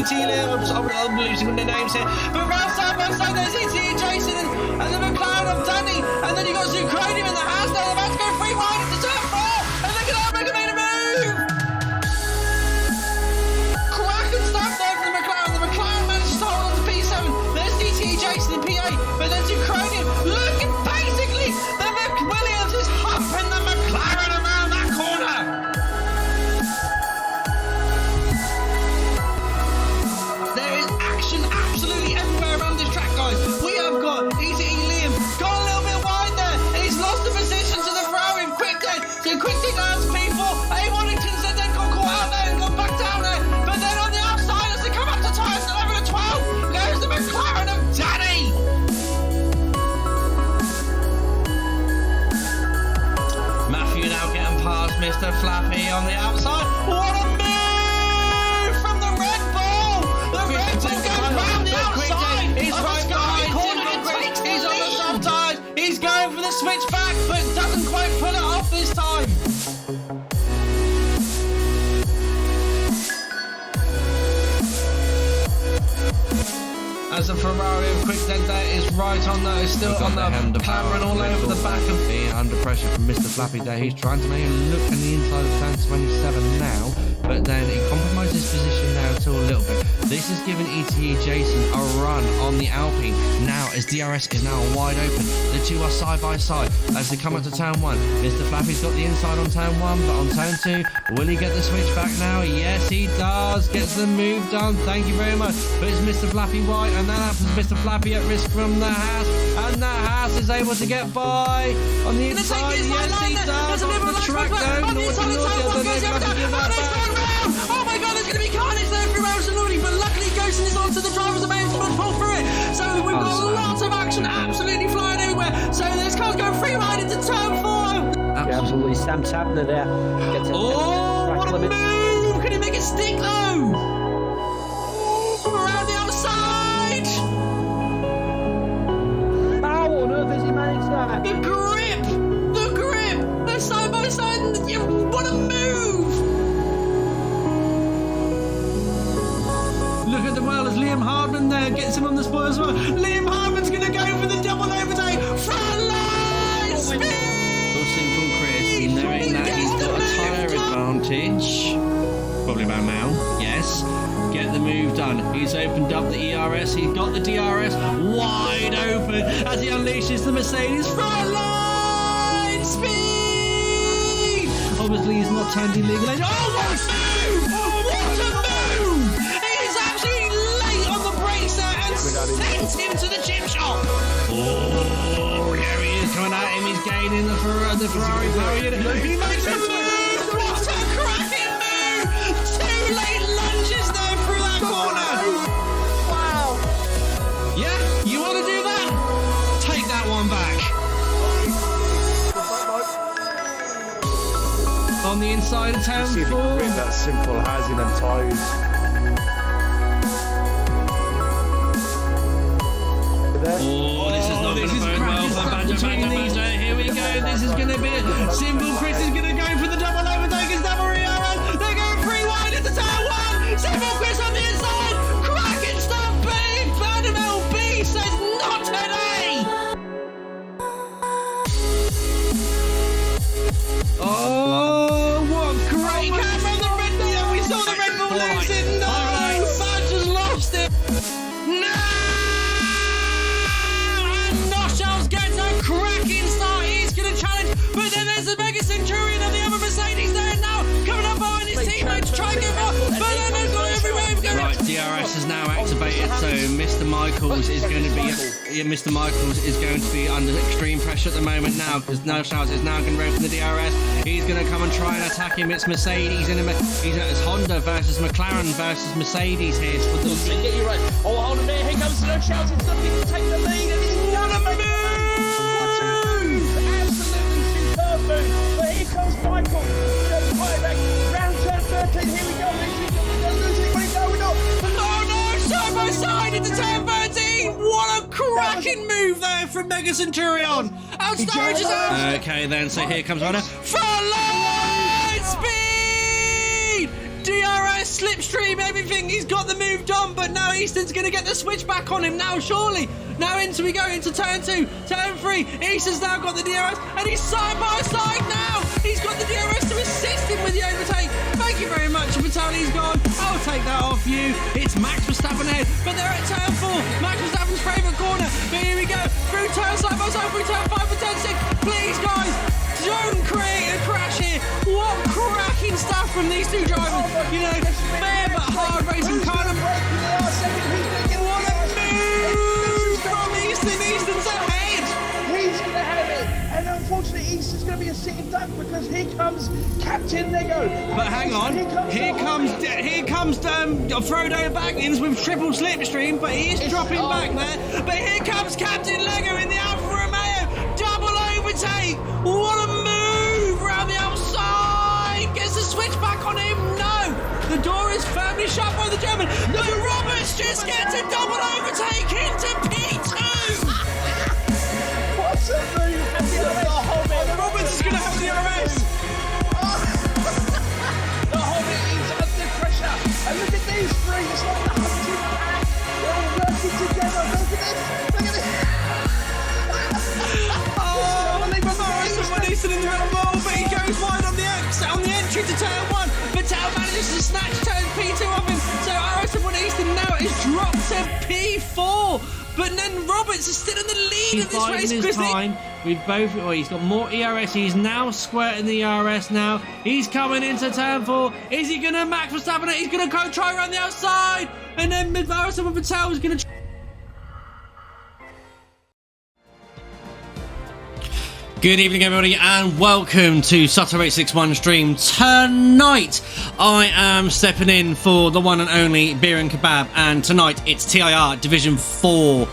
ET Liam, I'm losing the names here. But right side by side, there's ET Jason and the McLaren of Danny. And then you got Zucranium in the house. They're about to go free wide into turn 4. And look at that, Mega made a move. Cracking stuff there from the McLaren. The McLaren manages to hold on to P7. There's ET Jason in P8. But then Zucranium, look at basically the McWilliams is humping the McLaren around that corner. There is action absolutely everywhere around this track, guys. We have got ET Liam got a little bit wide there, and he's lost the position to the Ferrari of Quick Dead. So Quick Dead lands P4. A Wallington's then got caught out there and gone back down there. But then on the outside, as they come up to tyres 11 and 12, there's the McLaren of Danny. Matthew now getting past Mr. Flappy on the outside. What a move from the Red Bull! The Red Bull goes round the outside. He's right behind him. He's on the soft tyres. He's going for the switch back, but doesn't quite pull it off this time. As the Ferrari of Quick Dead there is right on there, is still on the clambering all over the back of being under pressure from Mr. Flappy there. He's trying to make a look in the inside of turn 27 now, but then he compromised his position now to a little bit. This has given ETE Jason a run on the Alpine. Now as DRS is now wide open, the two are side by side as they come up to turn 1. Mr. Flappy's got the inside on turn 1, but on turn 2, will he get the switch back now? Yes, he does. Gets the move done. Thank you very much. But it's Mr. Flappy white, and that happens. Mr. Flappy at risk from the Haas, and the Haas is able to get by on the inside. Yes, he does. On the track though. Naughty, oh my god, there's going to be carnage there for Rosen Naughty, but luckily Ghosten is onto the driver's and able to pull through it. So we've got lots of action absolutely flying everywhere. So this car's going free ride into turn 4. Absolutely, Sam Tabner there. Oh, what a move! Can he make it stick though? From around the outside. How on earth has he managed that? The grip! They're side by side. What a move! Look at the well as Liam Hardman there gets him on the spot as well. Liam Hardman's going to go for the double overtake. Front line speed! Simple Chris, knowing that he's got a tyre advantage. Probably about now. Yes. Get the move done. He's opened up the ERS. He's got the DRS wide open as he unleashes the Mercedes front line speed. Obviously, he's not turned illegal. Oh, what a move! What a move! He's actually late on the brakes there and sends him to the chip shop. Oh, here he is coming at him. He's gaining the Ferrari power unit. He makes a move. What a cracking move! 2 late lunges there through that corner. Wow. Yeah, you want to do that? Take that one back. On the inside of turn 4. See if he can create that simple housing and tyres. Oh, this is not going to bode well for Banjo. Here we go. This is going to be it. Simple Chris is going to go for the double overtake. It's double RRS. They're going free wide into turn 1. Simple Chris on the inside. Cracking stuff. Big Phantom LB says not today. Oh, what great camera on the Red Bull. Yeah, we saw the Red Bull lose it. No, Badger's lost it. No. Gets a cracking start. He's going to challenge, but then there's the Mega Centurion of the other Mercedes there now, coming up behind his teammate to try and get more. But then they've got everywhere. Right, DRS is now activated, so Mr. Michaels is going to be under extreme pressure at the moment now, because No Shouts is now going to open the DRS. He's going to come and try and attack him. It's Mercedes, it's Honda versus McLaren versus Mercedes here. Get you right. Oh, hold on there. Here comes No Shouts. It's looking to take the lead. What a move! Absolutely superb move. But here comes Michael. Round turn 13. Here we go. Losing. What is going on? Oh no! Side by side into turn 13. What a cracking move there from Mega Centurion. Outstage is out. Okay then. So here comes Honda. Front line speed. DRS, slipstream, everything. He's got the move done, but now Easton's going to get the switch back on him now, surely. Now into we go, into turn 2, turn 3. Easton's now got the DRS, and he's side by side now. He's got the DRS to assist him with the overtake. Thank you very much, Vitaly's gone. I'll take that off you. It's Max Verstappen ahead, but they're at turn 4. Max Verstappen's favourite corner. But here we go, through turn side by side, through turn 5 and turn 6. Please, guys, don't create a crash here. What cracking stuff from these two drivers. You know, fair but hard racing kind of. What a move from Easton. Easton's ahead. He's going to have it. And unfortunately, Easton's going to be a sitting duck because here comes Captain Lego. But hang on, here comes Frodo Baggins with triple slipstream, but he is dropping back there. But here comes Captain Lego in the Alfa Romeo, double overtake. What a move round the outside. Gets the switch back on him. No, the door is firmly shut by the German. But Roberts just gets a double overtake into P2. What's a move? Roberts is going to have the DRS. The Hobbit is under pressure. And look at these three. It's like the hunting pack. They're all working together. Look at this. Look at this. Easton in the Red Bull, but he goes wide on the exit, on the entry to turn 1. Vettel manages to snatch turn P2 off him. So RS1 Easton now is dropped to P4. But then Roberts is still in the lead of this race. His time. We've both. Oh, he's got more ERS. He's now squirting the ERS now. He's coming into turn 4. Is he going to Max Verstappen it? He's going to go try around the outside. And then RS1 Vettel is going to. Good evening, everybody, and welcome to Sutter 861 stream. Tonight, I am stepping in for the one and only Beer and Kebab, and tonight it's TIR Division 4,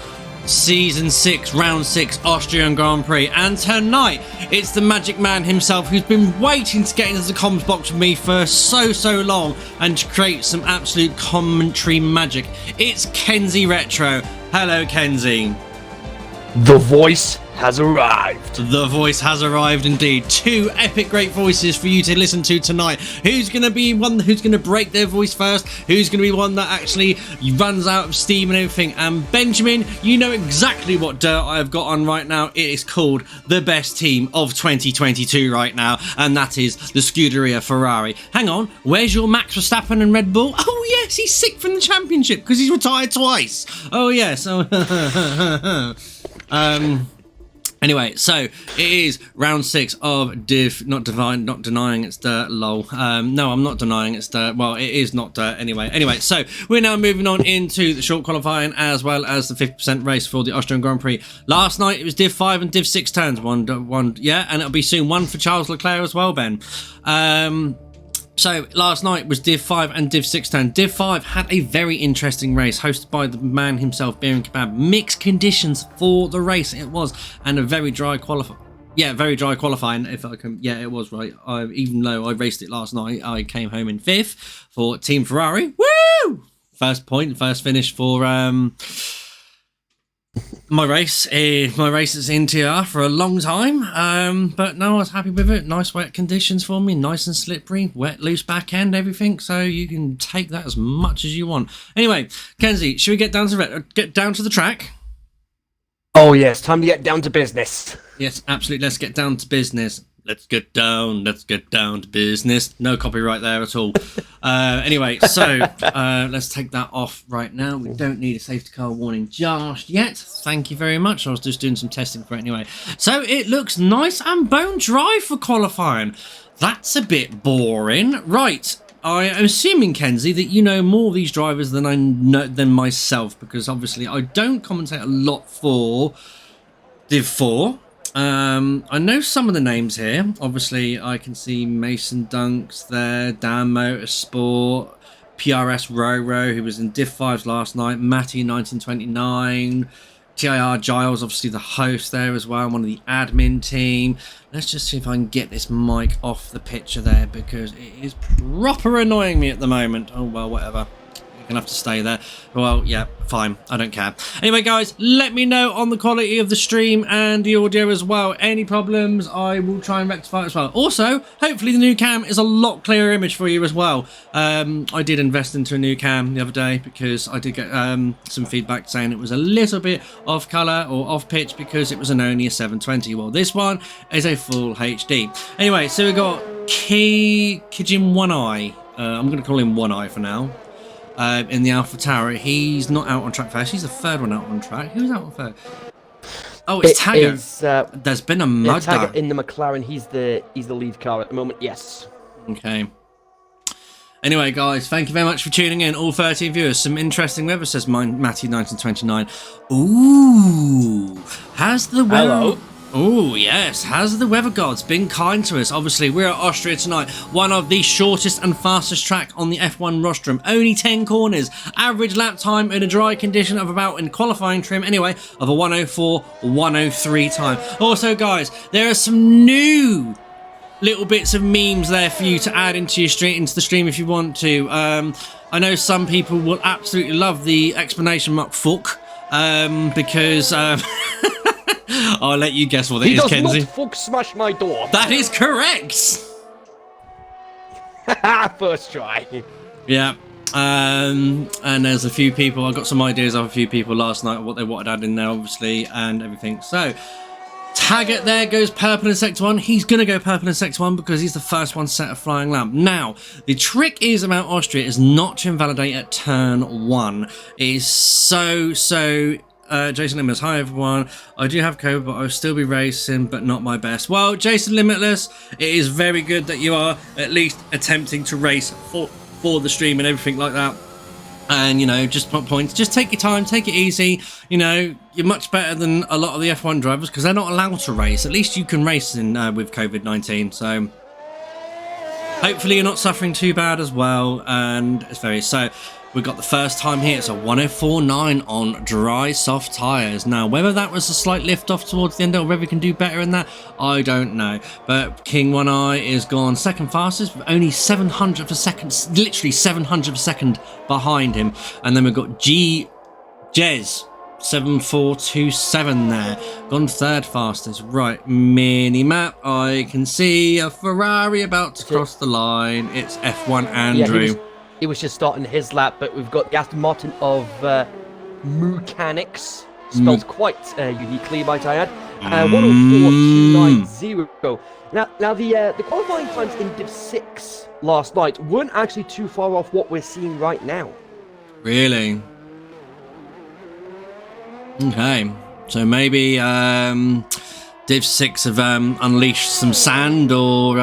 Season 6, Round 6, Austrian Grand Prix, and tonight it's the Magic Man himself who's been waiting to get into the comms box with me for so long and to create some absolute commentary magic. It's Kenzie Retro. Hello, Kenzie. The voice has arrived. The voice has arrived indeed. Two epic great voices for you to listen to tonight. Who's going to be one who's going to break their voice first? Who's going to be one that actually runs out of steam and everything? And Benjamin, you know exactly what dirt I've got on right now. It is called the best team of 2022 right now, and that is the Scuderia Ferrari. Hang on, where's your Max Verstappen and Red Bull? Oh yes, he's sick from the championship because he's retired twice. Oh yes. Anyway, so it is round 6 of not denying it's dirt, lol. No, I'm not denying it's dirt. Well, it is not dirt anyway. So we're now moving on into the short qualifying as well as the 50% race for the Austrian Grand Prix. Last night it was Div 5 and Div 6 turns. One, yeah, and it'll be soon one for Charles Leclerc as well, Ben. So last night was Div 5 and Div 6 turn. Div 5 had a very interesting race hosted by the man himself, Beer and Kebab. Mixed conditions for the race it was, and a very dry qualifying. Yeah, very dry qualifying. If I can, yeah, it was right. Even though I raced it last night, I came home in 5th for Team Ferrari. Woo! First point, first finish for my race is in TR for a long time, but no, I was happy with it. Nice wet conditions for me, nice and slippery, wet loose back end, everything, so you can take that as much as you want. Anyway, Kenzie, should we get down to the track? Oh yes, time to get down to business. Yes, absolutely. Let's get down to business. Let's get down to business. No copyright there at all. Anyway, so let's take that off right now. We don't need a safety car warning just yet. Thank you very much. I was just doing some testing for it anyway. So it looks nice and bone dry for qualifying. That's a bit boring. Right. I am assuming, Kenzie, that you know more of these drivers than I know than myself, because obviously I don't commentate a lot for Div 4. I know some of the names here. Obviously, I can see Mason Dunks there, Dan Motorsport, PRS Roro, who was in Div 5s last night, Matty 1929, TIR Giles, obviously the host there as well, one of the admin team. Let's just see if I can get this mic off the picture there, because it is proper annoying me at the moment. Oh, well, whatever. Gonna have to stay there. Well, yeah, fine. I don't care. Anyway, guys, let me know on the quality of the stream and the audio as well. Any problems, I will try and rectify it as well. Also, hopefully the new cam is a lot clearer image for you as well. I did invest into a new cam the other day because I did get some feedback saying it was a little bit off color or off pitch because it was only a 720. Well, this one is a full HD. Anyway, so we got Kijin One Eye. I'm going to call him One Eye for now. In the Alpha Tower, he's not out on track first. He's the third one out on track. Who's out on third? Oh, it's Taggart. There's been a mud Taggart in the McLaren. He's the lead car at the moment. Yes. Okay. Anyway, guys, thank you very much for tuning in. All 13 viewers. Some interesting weather, says Matty 1929. Ooh, has the weather? Hello. Oh, yes. Has the weather gods been kind to us? Obviously, we're at Austria tonight. One of the shortest and fastest track on the F1 rostrum. Only 10 corners. Average lap time in a dry condition of about, in qualifying trim anyway, of a 104, 103 time. Also, guys, there are some new little bits of memes there for you to add into the stream if you want to. I know some people will absolutely love the explanation mark fuck, because... I'll let you guess what it is, Kenzie. He does not fuck smash my door. That is correct. First try. Yeah. And there's a few people. I got some ideas of a few people last night what they wanted to add in there, obviously, and everything. So Taggart there goes purple in sector 1. He's going to go purple in sector 1 because he's the first one set a flying lamp. Now, the trick is about Austria is not to invalidate at turn 1. It is so Jason Limitless, hi everyone. I do have COVID, but I'll still be racing, but not my best. Well, Jason Limitless, it is very good that you are at least attempting to race for the stream and everything like that. And, you know, just put points. Just take your time, take it easy. You know, you're much better than a lot of the F1 drivers because they're not allowed to race. At least you can race in with COVID-19, so... Hopefully you're not suffering too bad as well, and it's very... So, we've got the first time here. It's a 104.9 on dry, soft tyres. Now, whether that was a slight lift off towards the end or whether we can do better in that, I don't know. But King One Eye is gone second fastest with only 700th a second, literally 700th a second behind him. And then we've got Jez 7427 there, gone third fastest. Right, mini map. I can see a Ferrari about to cross the line. It's F1 Andrew. Yeah, he was just starting his lap, but we've got the Aston Martin of Mechanics, spelled quite uniquely, might I add. 104.290. Now the qualifying times in Div 6 last night weren't actually too far off what we're seeing right now. Really? Okay, so maybe Div 6 have unleashed some sand, or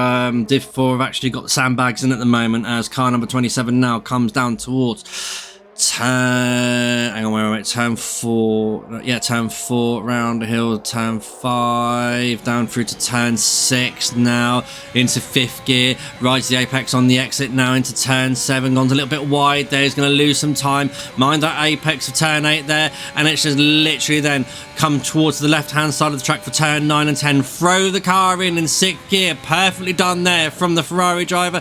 Div 4 have actually got the sandbags in at the moment, as car number 27 now comes down towards turn... Hang on, where am I? Turn 4... Yeah, turn 4, round the hill, turn 5, down through to turn 6 now, into 5th gear, rides the apex on the exit now into turn 7, gone a little bit wide there, he's going to lose some time, mind that apex of turn 8 there, and it's just literally then come towards the left-hand side of the track for turn 9 and 10, throw the car in 6th gear, perfectly done there from the Ferrari driver,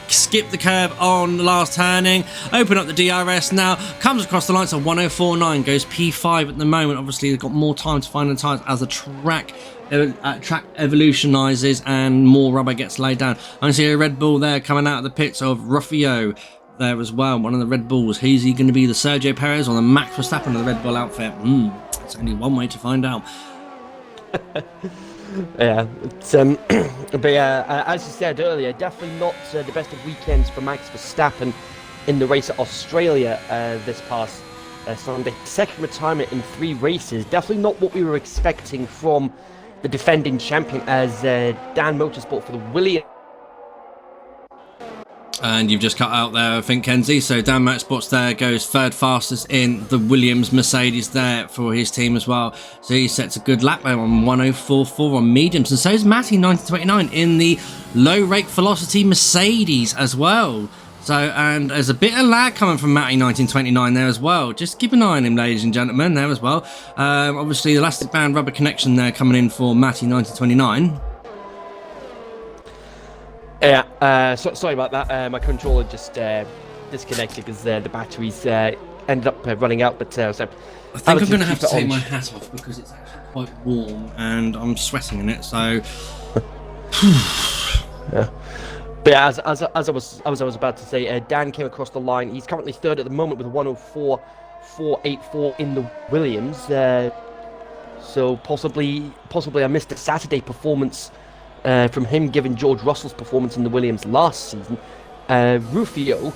skip the curb on the last turning, open up the DRS now, comes across the line, so 104.9, goes P5 at the moment. Obviously they've got more time to find the tyres as the track evolutionizes and more rubber gets laid down. I see a Red Bull there coming out of the pits of Ruffio there as well, one of the Red Bulls. Who's he going to be, the Sergio Perez or the Max Verstappen of the Red Bull outfit? It's only one way to find out. Yeah, but yeah, as you said earlier, definitely not the best of weekends for Max Verstappen in the race at Australia this past Sunday. Second retirement in 3 races. Definitely not what we were expecting from the defending champion, as Dan Motorsport for the Williams. And you've just cut out there, I think, Kenzie. So Dan Motorsports there goes third fastest in the Williams Mercedes there for his team as well. So he sets a good lap there on 104.4 on mediums. And so is Matty 1929 in the low rake velocity Mercedes as well. So, and there's a bit of lag coming from Matty 1929 there as well. Just keep an eye on him, ladies and gentlemen, there as well. Obviously, the elastic band rubber connection there coming in for Matty 1929. Yeah, sorry about that. My controller just disconnected because the batteries ended up running out. But so I think I'm going to have to take my hat off because it's actually quite warm and I'm sweating in it. So, yeah. But yeah, as I was about to say, Dan came across the line. He's currently third at the moment with 104.484 in the Williams. So possibly I missed a Saturday performance from him, given George Russell's performance in the Williams last season. Rufio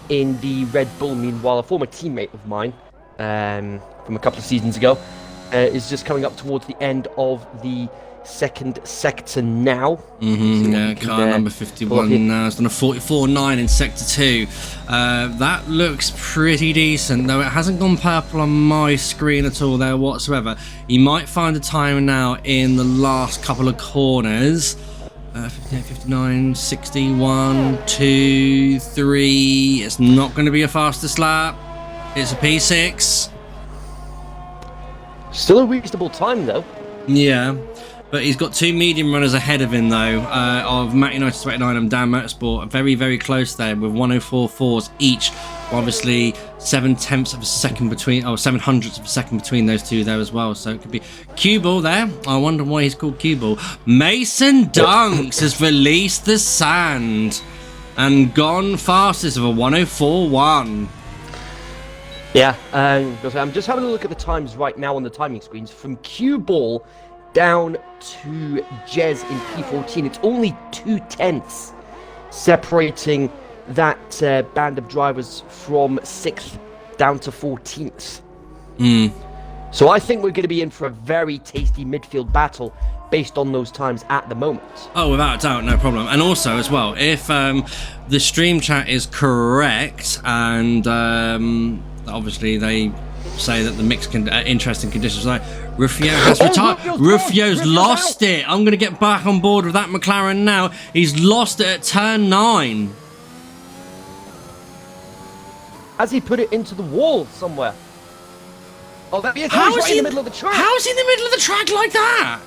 in the Red Bull, meanwhile, a former teammate of mine from a couple of seasons ago, is just coming up towards the end of the second sector now. Yeah, car number 51 now. It's done a 44.9 in sector 2. That looks pretty decent, though it hasn't gone purple on my screen at all there whatsoever. You might find a time now in the last couple of corners. 58, 59, 61, 2, 3. It's not going to be a fastest lap. It's a P6. Still a reasonable time, though. Yeah. But he's got 2 medium runners ahead of him, though, of Matt United 29 and Dan Motorsport. Very, very close there with 104.4s each. Obviously, 7/10 of a second between, 7/100 of a second between those two there as well. So it could be cue ball there. I wonder why he's called cue ball. Mason Dunks has released the sand and gone fastest of a 104.1. Yeah, I'm just having a look at the times right now on the timing screens. From cue ball down to Jez in P14, it's only 2/10 separating that band of drivers from 6th down to 14th. So I think we're going to be in for a very tasty midfield battle based on those times at the moment. Oh, without a doubt, no problem. And also, as well, if the stream chat is correct, and obviously they say that the mixed interesting conditions, like Rufio has retired. Rufio's lost it. I'm going to get back on board with that McLaren now. He's lost it at turn 9. Has he put it into the wall somewhere? Oh, there he is. How He's is right he in the middle of the track. How is he in the middle of the track like that?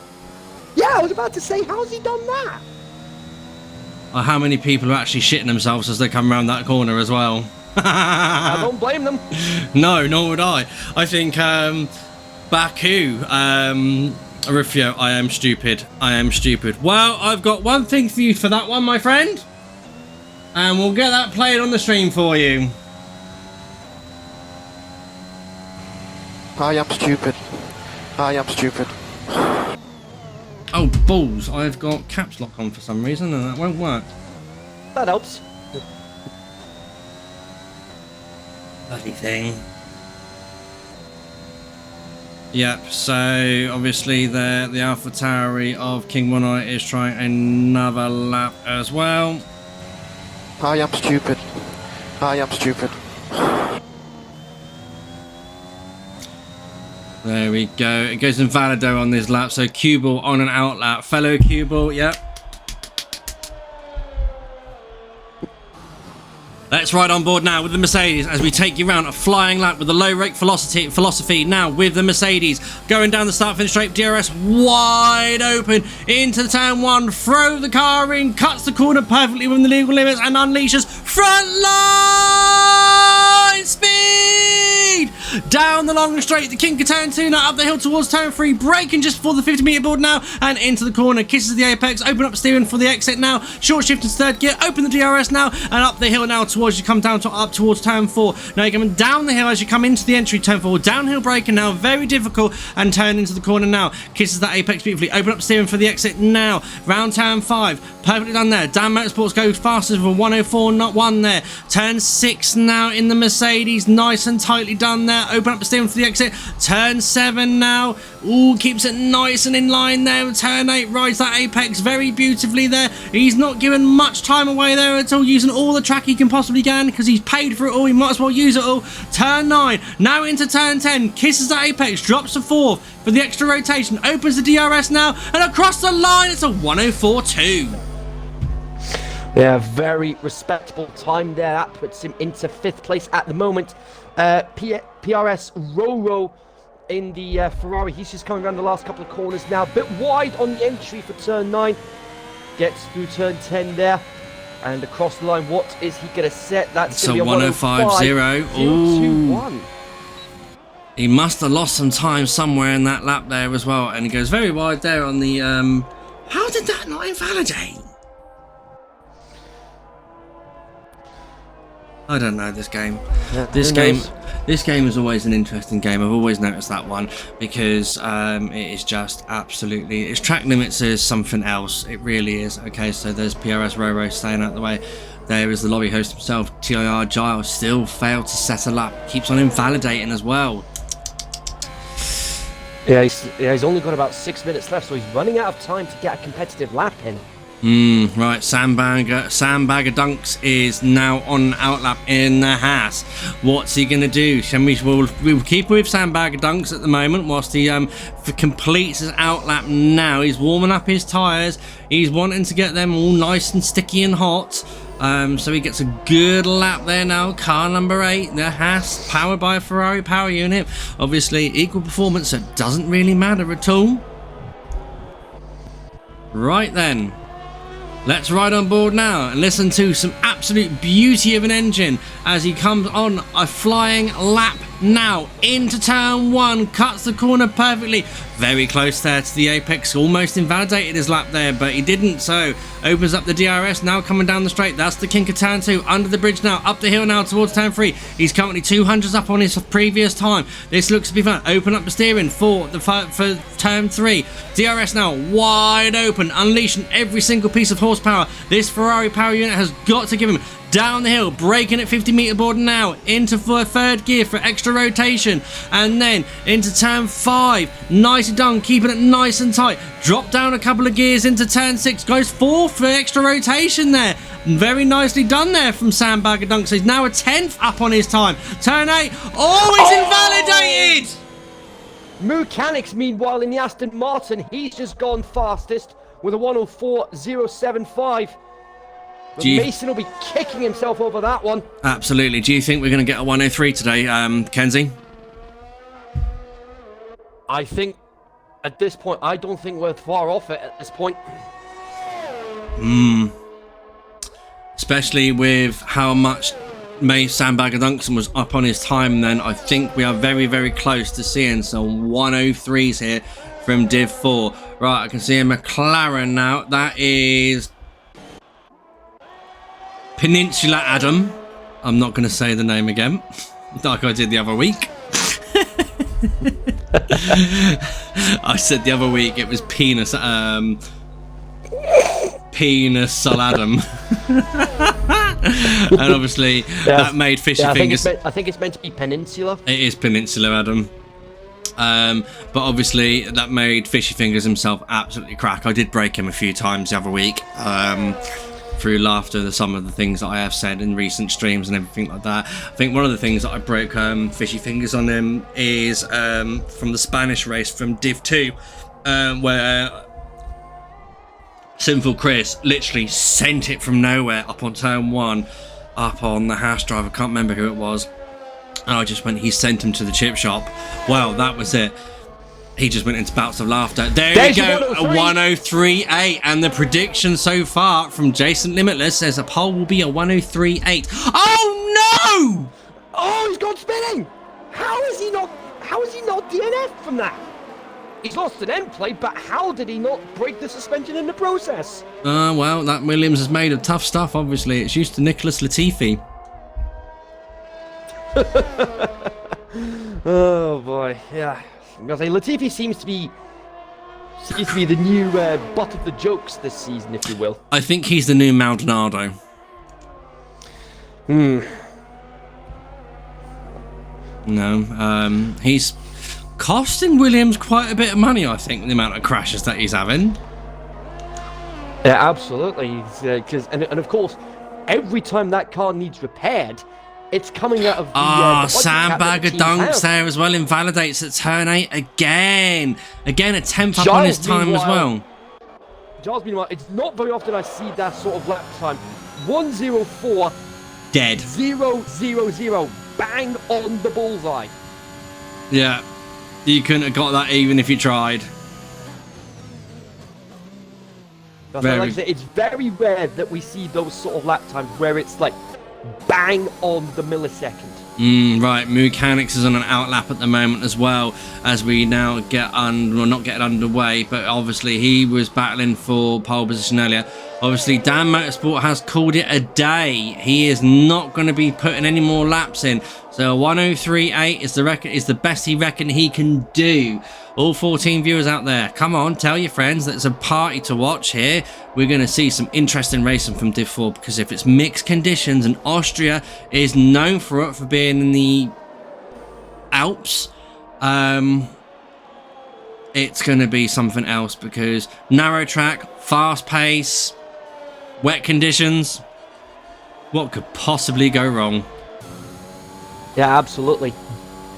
Yeah, I was about to say, how's he done that? How many people are actually shitting themselves as they come around that corner as well? I don't blame them. No, nor would I. I think Baku, Rufio, I am stupid. I am stupid. Well, I've got one thing for you for that one, my friend. And we'll get that played on the stream for you. I am stupid. I am stupid. Oh, balls. I've got caps lock on for some reason and that won't work. That helps. Bloody thing. Yep, so obviously the AlphaTauri of King One Eye is trying another lap as well. I am stupid. I am stupid. There we go. It goes invalido on this lap, so Cubal on an out lap. Fellow Cubal, yep. Let's ride on board now with the Mercedes as we take you around a flying lap with the low rake philosophy now with the Mercedes. Going down the start finish straight, DRS wide open into the turn 1. Throw the car in, cuts the corner perfectly within the legal limits and unleashes front line speed! Down the long straight, the King of turn 2 now up the hill towards turn 3, braking just before the 50-meter board now and into the corner, kisses the apex, open up steering for the exit now, short shift into third gear, open the DRS now and up the hill now towards you come down to up towards turn 4. Now you're coming down the hill as you come into the entry turn 4, downhill braking now, very difficult and turn into the corner now, kisses that apex beautifully, open up steering for the exit now, round turn 5, perfectly done there. Dan Motorsports goes fastest with a 104.1 there, turn 6 now in the Mercedes, nice and tightly done there, open up the steering for the exit, turn 7 now, ooh, keeps it nice and in line there, turn 8 rides that apex very beautifully there. He's not given much time away there at all, using all the track he can possibly get because he's paid for it all, he might as well use it all. Turn 9 now into turn 10, kisses that apex, drops to 4th for the extra rotation, opens the DRS now and across the line it's a 104.2. Yeah, very respectable time there. That puts him into 5th place at the moment. PRS Roro in the Ferrari. He's just coming around the last couple of corners now. A bit wide on the entry for turn 9. Gets through turn 10 there. And across the line, what is he going to set? That's So going to be a 105.0. 0.21. He must have lost some time somewhere in that lap there as well. And he goes very wide there on the... How did that not invalidate? I don't know this game. Yeah, This game is always an interesting game. I've always noticed that one because it is just absolutely. Its track limits is something else. It really is. Okay, so there's PRS Roro staying out the way. There is the lobby host himself, TIR Giles, still failed to set a lap. Keeps on invalidating as well. Yeah, he's only got about 6 minutes left, so he's running out of time to get a competitive lap in. Right, Sandbagger Dunks is now on outlap in the Haas. What's he gonna do? We'll keep with Sandbagger Dunks at the moment whilst he completes his outlap now. He's warming up his tyres. He's wanting to get them all nice and sticky and hot. So he gets a good lap there now. Car number 8, the Haas, powered by a Ferrari power unit. Obviously, equal performance, so it doesn't really matter at all. Right then. Let's ride on board now and listen to some absolute beauty of an engine as he comes on a flying lap now into turn 1, cuts the corner perfectly, very close there to the apex, almost invalidated his lap there, but he didn't, so opens up the DRS, now coming down the straight, that's the kink of turn 2, under the bridge now, up the hill now towards turn 3, he's currently 200s up on his previous time, this looks to be fun, open up the steering for turn 3, DRS now wide open, unleashing every single piece of horsepower, this Ferrari power unit has got to give him down the hill, braking at 50 meter board now, into for third gear for extra rotation, and then into turn 5, nicely done, keeping it nice and tight, drop down a couple of gears into turn 6, goes 4th for extra rotation there, very nicely done there from Sandbagger Dunks, he's now a 10th up on his time, turn 8, oh, it's invalidated! Mechanics, meanwhile, in the Aston Martin, he's just gone fastest with a 104.075. Mason will be kicking himself over that one. Absolutely. Do you think we're going to get a 103 today, Kenzie? I think at this point, I don't think we're far off it at this point. Especially with how much Sandbagger Duncan was up on his time then, I think we are very, very close to seeing some 103s here from Div 4. Right, I can see a McLaren now. That is Peninsula Adam. I'm not going to say the name again, like I did the other week. I said the other week it was Penis Saladum. And obviously that made fishy fingers. I think it's meant to be Peninsula. It is Peninsula Adam. But obviously that made Fishy Fingers himself absolutely crack. I did break him a few times the other week through laughter at some of the things that I have said in recent streams and everything like that. I think one of the things that I broke Fishy Fingers on him is from the Spanish race from Div 2 where Sinful Chris literally sent it from nowhere up on turn 1 up on the Haas driver. I can't remember who it was. And I just went, he sent him to the chip shop. Well, that was it. He just went into bouts of laughter. There we go, a 103.8. And the prediction so far from Jason Limitless says a pole will be a 103.8. Oh no! Oh, he's gone spinning! How is he not DNF from that? He's lost an end plate, but how did he not break the suspension in the process? Well, that Williams is made of tough stuff, obviously. It's used to Nicholas Latifi. Oh boy, yeah. I'm gonna say Latifi seems to be the new butt of the jokes this season, if you will. I think he's the new Maldonado. No, he's costing Williams quite a bit of money, I think, the amount of crashes that he's having. Yeah, absolutely. And of course, every time that car needs repaired, it's coming out of the Sandbagger Dunks there as well, invalidates at turn 8 again. Again, a 10th up on his time as well. Giles, meanwhile, it's not very often I see that sort of lap time. 104. Dead. 000. Bang on the bullseye. Yeah. You couldn't have got that even if you tried. Like I say, it's very rare that we see those sort of lap times where it's like bang on the millisecond. Right, Mechanics is on an outlap at the moment as well, as we now get not get underway, but obviously he was battling for pole position earlier. Obviously Dan Motorsport has called it a day. He is not going to be putting any more laps in, so 103.8 is the best he reckon he can do. All 14 viewers out there, come on, tell your friends that it's a party to watch here. We're going to see some interesting racing from Div 4, because if it's mixed conditions, and Austria is known for it for being in the Alps, it's going to be something else, because narrow track, fast pace, wet conditions, what could possibly go wrong? Yeah, absolutely.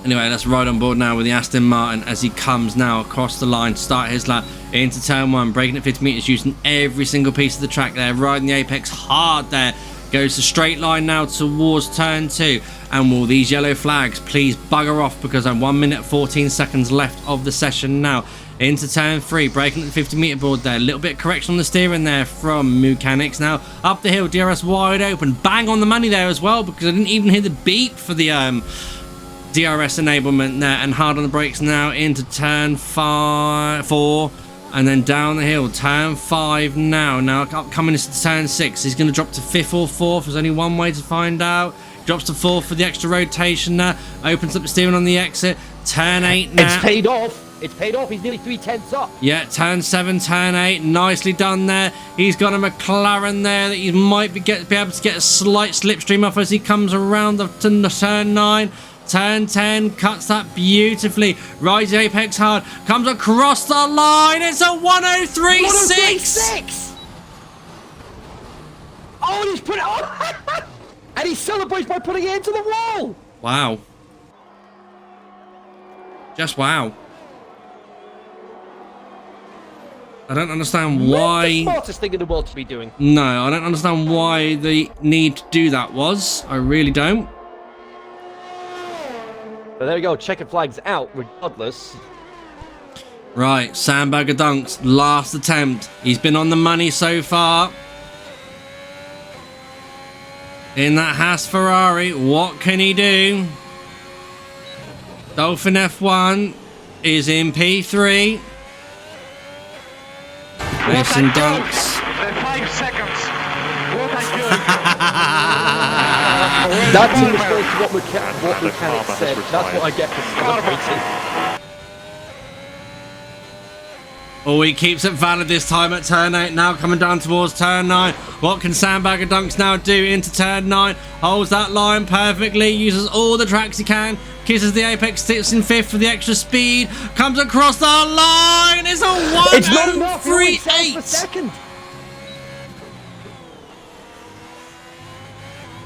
Anyway, let's ride on board now with the Aston Martin as he comes now across the line to start his lap into turn 1, braking at 50 metres, using every single piece of the track there, riding the apex hard there. Goes the straight line now towards turn 2. And will these yellow flags please bugger off, because I'm 1 minute 14 seconds left of the session now. Into turn 3, braking at the 50 metre board there. A little bit of correction on the steering there from Mechanics. Now up the hill, DRS wide open, bang on the money there as well, because I didn't even hear the beep for the DRS enablement there, and hard on the brakes now into turn 4, and then down the hill, turn 5 now coming into turn 6. He's going to drop to 5th or 4th. There's only one way to find out. Drops to 4th for the extra rotation now, opens up the steering on the exit. Turn 8 now. It's paid off. It's paid off. He's nearly 3/10 up. Yeah, turn 7, turn 8. Nicely done there. He's got a McLaren there that he might be able to get a slight slipstream off as he comes around to turn 9. Turn 10, cuts that beautifully. Rides the apex hard. Comes across the line. It's a 103.6. Oh, he's put it on. And he celebrates by putting it into the wall. Wow. Just wow. I don't understand why. The smartest thing in the world to be doing. No, I don't understand why the need to do that was. I really don't. But there we go, checkered flags out regardless. Right, Sandberger Dunks, last attempt. He's been on the money so far. In that Haas Ferrari, what can he do? Dolphin F1 is in P3. Mason Dunks. 5 seconds. What I do. That's in response to what Mechanics said. That's what I get for celebrating. Oh, he keeps it valid this time at turn 8. Now coming down towards turn 9. What can Sandberger Dunks now do into turn 9? Holds that line perfectly. Uses all the tracks he can. Kisses the apex, sits in 5th for the extra speed. Comes across the line. It's a 103.8.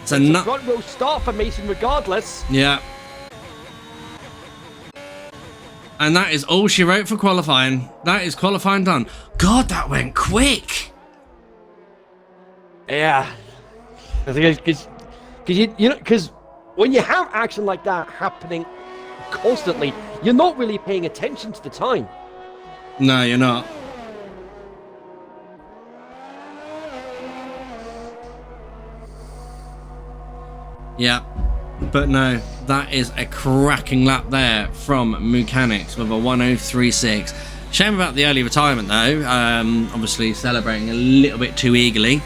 It's a front row start for Mason regardless. Yeah. And that is all she wrote for qualifying. That is qualifying done. God, that went quick. Yeah. Because when you have action like that happening constantly, you're not really paying attention to the time. No, you're not. Yeah. But no, that is a cracking lap there from Mechanics with a 103.6. Shame about the early retirement though. Obviously celebrating a little bit too eagerly.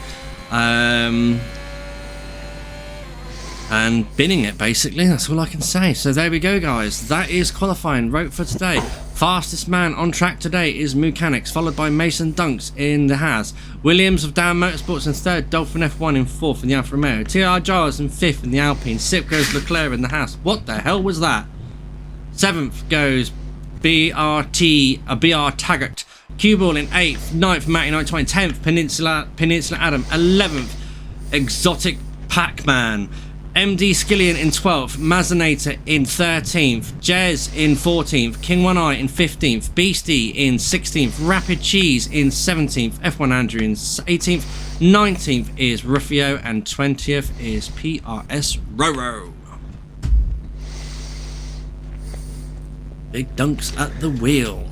And binning it basically, that's all I can say. So there we go guys, that is qualifying wrote for today. Fastest man on track today is Mechanics, followed by Mason Dunks in the Haas. Williams of Dan Motorsports in 3rd, Dolphin F1 in 4th in the Alfa Romeo, TIR Giles in 5th in the Alpine, 6th goes Leclerc in the Haas. What the hell was that? 7th goes BR Taggart, Cue Ball in 8th, 9th Matty 920, 10th Peninsula Adam, 11th Exotic Pac-Man, MD Skillian in 12th, Mazinator in 13th, Jez in 14th, King One Eye in 15th, Beastie in 16th, Rapid Cheese in 17th, F1 Andrew in 18th, 19th is Rufio, and 20th is PRS Roro. Big Dunks at the wheel.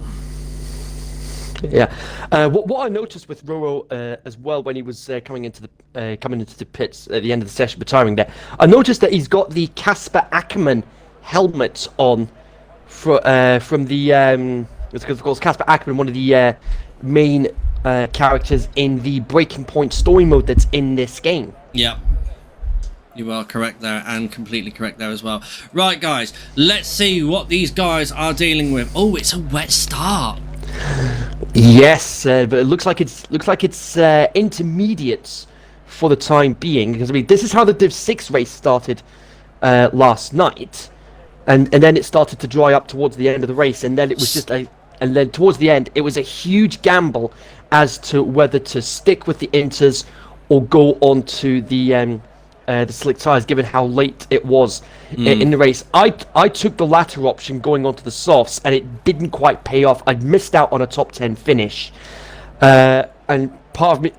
Yeah. What I noticed with Roro as well when he was coming into the pits at the end of the session, retiring there, I noticed that he's got the Casper Ackerman helmet on from the it's because of course Casper Ackerman, one of the main characters in the Breaking Point story mode that's in this game. Yeah. You are correct there, and completely correct there as well. Right, guys, let's see what these guys are dealing with. Oh, it's a wet start. Yes, but it looks like it's intermediates for the time being, because I mean this is how the Div 6 race started last night, and then it started to dry up towards the end of the race, and then it was and then towards the end it was a huge gamble as to whether to stick with the inters or go on to the slick tires, given how late it was in the race. I took the latter option, going onto the softs, and it didn't quite pay off. I'd missed out on a top 10 finish, and part of me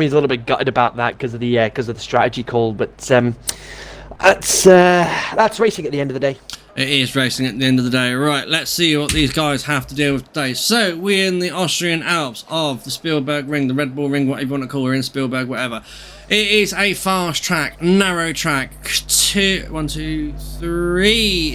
is a little bit gutted about that because of the strategy call. But that's racing at the end of the day. It is racing at the end of the day. Right, let's see what these guys have to deal with today. So, we're in the Austrian Alps of the Spielberg Ring, the Red Bull Ring, whatever you want to call it, in Spielberg, whatever. It is a fast track, narrow track, three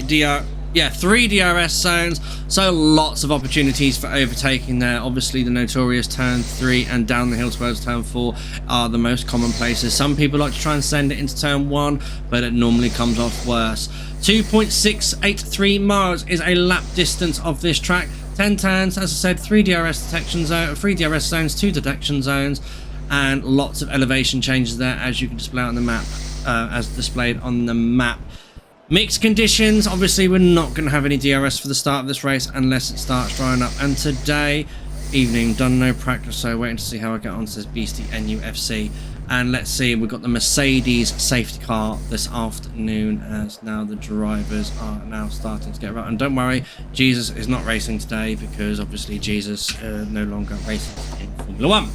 DRS zones, so lots of opportunities for overtaking there. Obviously, the notorious turn 3 and down the hill towards turn 4 are the most common places. Some people like to try and send it into turn 1, but it normally comes off worse. 2.683 miles is a lap distance of this track. 10 turns, as I said, 3 DRS zones, 2 detection zones, and lots of elevation changes there, as you can display on the map, as displayed on the map. Mixed conditions, obviously we're not going to have any DRS for the start of this race unless it starts drying up. And today evening, done no practice, so waiting to see how I get on to this beastie NUFC. And let's see, we've got the Mercedes safety car this afternoon, as now the drivers are now starting to get right. And don't worry, Jesus is not racing today because obviously Jesus no longer races in Formula 1.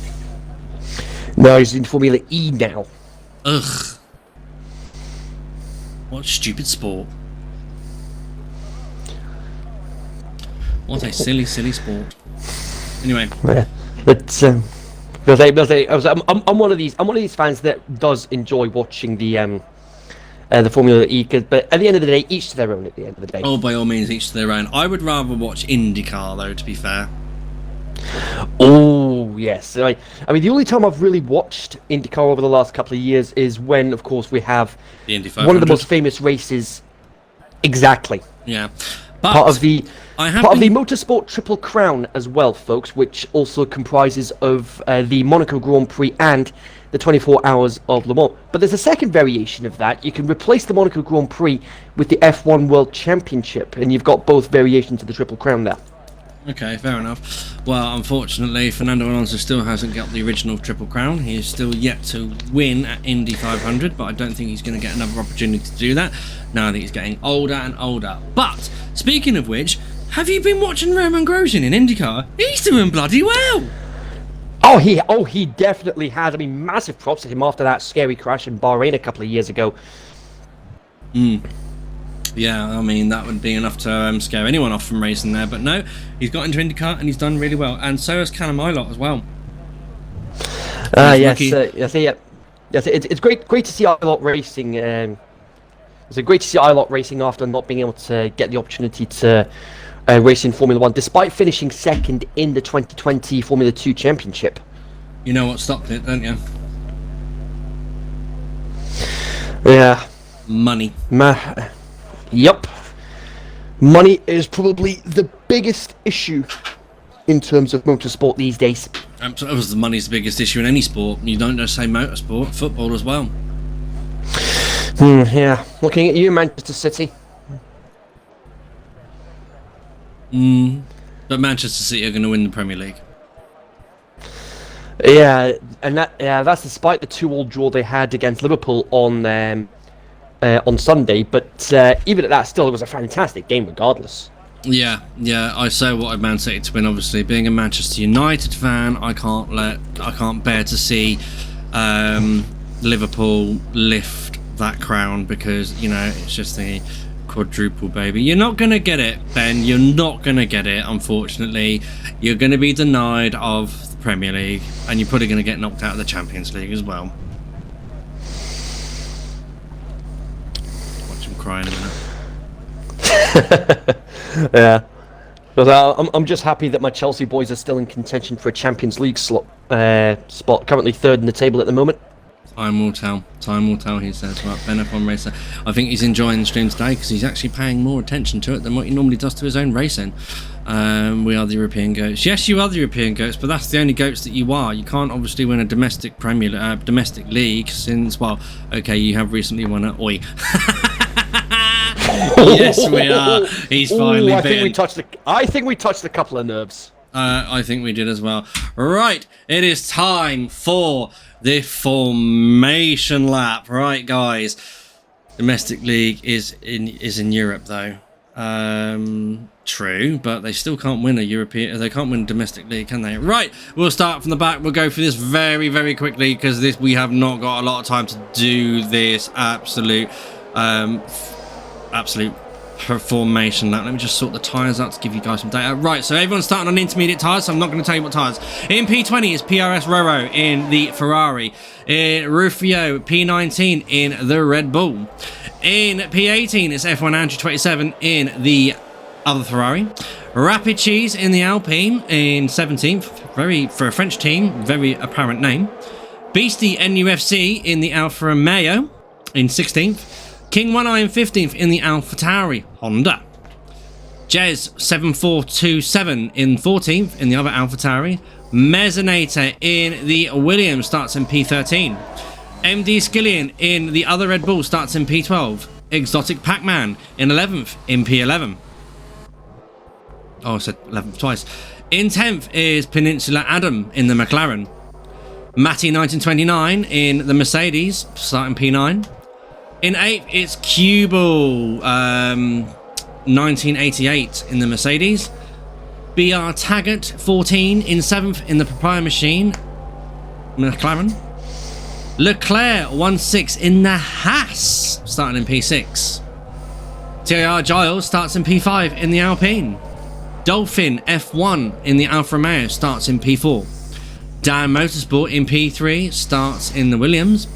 No, he's in Formula E now. Ugh. What stupid sport. What a silly, silly sport. Anyway. Yeah. But I'm one of these fans that does enjoy watching the Formula E, but at the end of the day, each to their own. At the end of the day. Oh, by all means, each to their own. I would rather watch IndyCar though, to be fair. Oh yes, I mean the only time I've really watched IndyCar over the last couple of years is when, of course, we have the Indy 500. One of the most famous races. Exactly. Yeah. But part of the Motorsport Triple Crown as well, folks, which also comprises of the Monaco Grand Prix and the 24 Hours of Le Mans. But there's a second variation of that. You can replace the Monaco Grand Prix with the F1 World Championship, and you've got both variations of the Triple Crown there. Okay, fair enough. Well, unfortunately, Fernando Alonso still hasn't got the original Triple Crown. He is still yet to win at Indy 500, but I don't think he's going to get another opportunity to do that now that he's getting older and older. But, speaking of which, have you been watching Roman Grosjean in IndyCar? He's doing bloody well! Oh, he definitely has. I mean, massive props to him after that scary crash in Bahrain a couple of years ago. Yeah, I mean, that would be enough to scare anyone off from racing there. But no, he's got into IndyCar and he's done really well. And so has Callum Ilott as well. Yes, it's great to see Ilott racing. It's great to see Ilott racing after not being able to get the opportunity to race in Formula 1, despite finishing second in the 2020 Formula 2 Championship. You know what stopped it, don't you? Yeah. Money. Yep. Money is probably the biggest issue in terms of motorsport these days. Absolutely, the money's the biggest issue in any sport. You don't just say motorsport, football as well. Yeah. Looking at you, Manchester City. But Manchester City are going to win the Premier League. Yeah, and that's despite the 2-2 draw they had against Liverpool on Sunday. But even at that, still, it was a fantastic game regardless. Yeah, I so wanted Man City to win. Obviously, being a Manchester United fan, I can't bear to see Liverpool lift that crown, because it's just the quadruple, baby. You're not going to get it, Ben. You're not going to get it, unfortunately. You're going to be denied of the Premier League, and you're probably going to get knocked out of the Champions League as well. Watch him cry in a minute. Yeah. But I'm just happy that my Chelsea boys are still in contention for a Champions League spot. Currently third in the table at the moment. Time will tell. Time will tell, he says. Right, Ben F1 Racer. I think he's enjoying the stream today because he's actually paying more attention to it than what he normally does to his own racing. We are the European GOATs. Yes, you are the European GOATs, but that's the only GOATs that you are. You can't obviously win a domestic domestic league since, well, okay, you have recently won it. Oi. Yes, we are. He's finally I bitten. think we touched a couple of nerves. I think we did as well. Right, it is time for the formation lap. Right, guys. Domestic league is in Europe though. True, but they still can't win a European. They can't win a domestic league, can they? Right, we'll start from the back. We'll go through this very, very quickly because we have not got a lot of time to do this absolute formation lap. Let me just sort the tyres out to give you guys some data. Right, so everyone's starting on intermediate tyres, so I'm not going to tell you what tyres. In P20 is PRS Roro in the Ferrari. In Rufio P19 in the Red Bull. In P18 is F1 Andrew 27 in the other Ferrari. Rapid Cheese in the Alpine in 17th. For a French team, very apparent name. Beastie NUFC in the Alfa Romeo in 16th. King One Eye in 15th in the AlphaTauri Honda. Jez 7427 in 14th in the other AlphaTauri. Mezzanator in the Williams starts in P13. MD Skillian in the other Red Bull starts in P12. Exotic Pac-Man in 11th in P11. Oh, I said 11th twice. In 10th is Peninsula Adam in the McLaren. Matty 1929 in the Mercedes starting P9. In 8th, it's Cubal 1988 in the Mercedes. BR Taggart 14 in 7th in the Prix machine, McLaren. Leclerc 16 in the Haas, starting in P6. TIR Giles starts in P5 in the Alpine. Dolphin F1 in the Alfa Romeo starts in P4. Dan Motorsport in P3 starts in the Williams.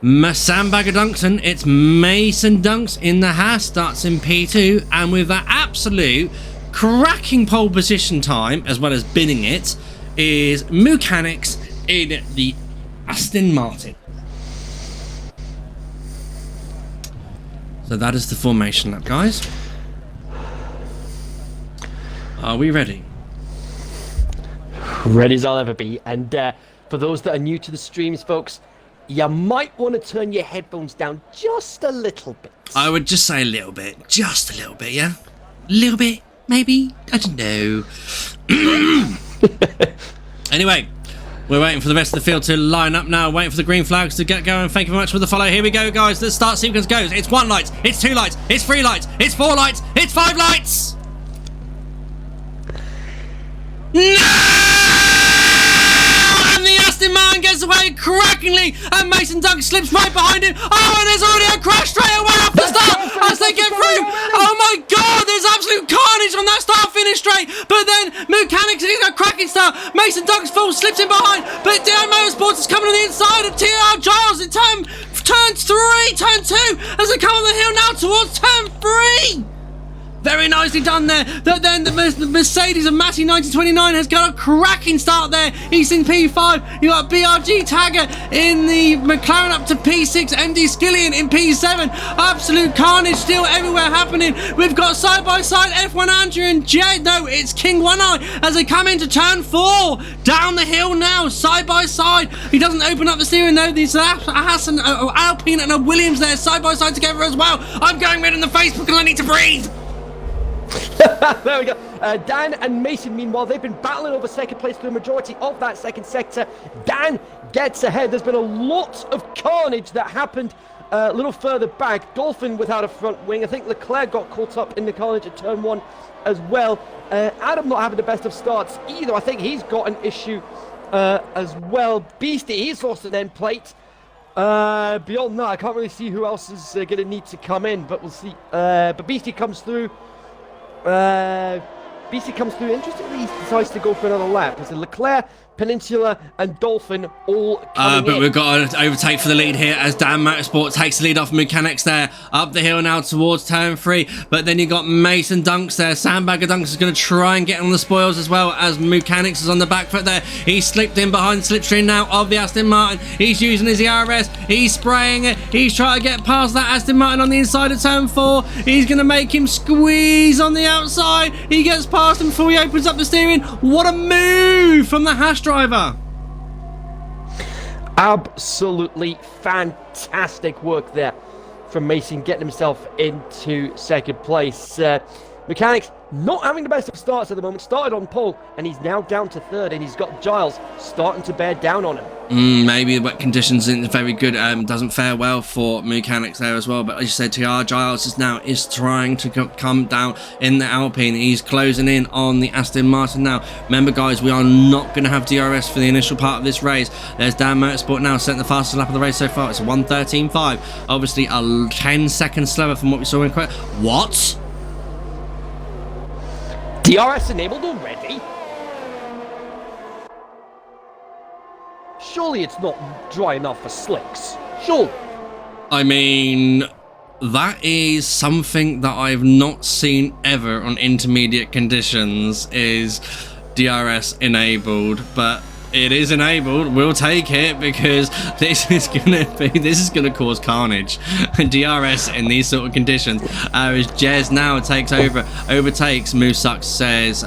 Sandbagger Dunkson, it's Mason Dunks in the Haas, starts in P2, and with that absolute cracking pole position time, as well as binning it, is Mechanics in the Aston Martin. So that is the formation lap, guys. Are we ready? Ready as I'll ever be. And for those that are new to the streams, folks, you might want to turn your headphones down just a little bit. I would just say a little bit. Just a little bit, yeah? A little bit, maybe? I don't know. Anyway, we're waiting for the rest of the field to line up now. Waiting for the green flags to get going. Thank you very much for the follow. Here we go, guys. The start sequence goes. It's 1 light. It's 2 lights. It's 3 lights. It's 4 lights. It's 5 lights. No! Man gets away crackingly, and Mason Dunk slips right behind him. Oh, and there's already a crash straight away off the start as they get through. Oh my god, there's absolute carnage on that start finish straight. But then Mechanics is a cracking start. Mason Dunk's full slips in behind, but DI Motorsports is coming on the inside of TR Giles in turn 3, turn 2, as they come on the hill now towards turn 3. Very nicely done there. Then the Mercedes of Matty 1929 has got a cracking start there. He's in P5. You got BRG Taggart in the McLaren up to P6. MD Skillian in P7. Absolute carnage still everywhere happening. We've got side by side F1 Andrew and Jed. No, it's King One Eye as they come into turn 4. Down the hill now, side by side. He doesn't open up the steering though. There's a Hassan, Alpine and a Williams there side by side together as well. I'm going red in the face because I need to breathe. There we go. Dan and Mason, meanwhile, they've been battling over second place for the majority of that second sector. Dan gets ahead. There's been a lot of carnage that happened a little further back. Dolphin without a front wing. I think Leclerc got caught up in the carnage at turn 1 as well. Adam not having the best of starts either. I think he's got an issue as well. Beastie, he's lost an end plate. Beyond that, I can't really see who else is going to need to come in, but we'll see. But Beastie comes through. Interestingly, he decides to go for another lap. It's Leclerc, Peninsula, and Dolphin all coming But in. we've got to overtake for the lead here as Dan Motorsport takes the lead off Mechanics there. Up the hill now towards turn 3. But then you've got Mason Dunks there. Sandbagger Dunks is going to try and get on the spoils as well as Mechanics is on the back foot there. He's slipped in behind the slipstream now of the Aston Martin. He's using his ERS. He's spraying it. He's trying to get past that Aston Martin on the inside of turn 4. He's going to make him squeeze on the outside. He gets past him before he opens up the steering. What a move from the Haas driver. Absolutely fantastic work there from Mason, getting himself into second place. Mechanics not having the best of starts at the moment. Started on pole, and he's now down to third, and he's got Giles starting to bear down on him. Maybe the wet conditions isn't very good. Doesn't fare well for Mechanics there as well. But as you said, TIR Giles is trying to come down in the Alpine. He's closing in on the Aston Martin now. Remember, guys, we are not going to have DRS for the initial part of this race. There's Dan Motorsport now setting the fastest lap of the race so far. It's a 1:13.5. Obviously, a 10 seconds slower from what we saw in What? DRS enabled already? Surely it's not dry enough for slicks. Surely. I mean, that is something that I've not seen ever on intermediate conditions, is DRS enabled, but it is enabled. We'll take it because this is gonna cause carnage. DRS in these sort of conditions. As Jez now overtakes Musak says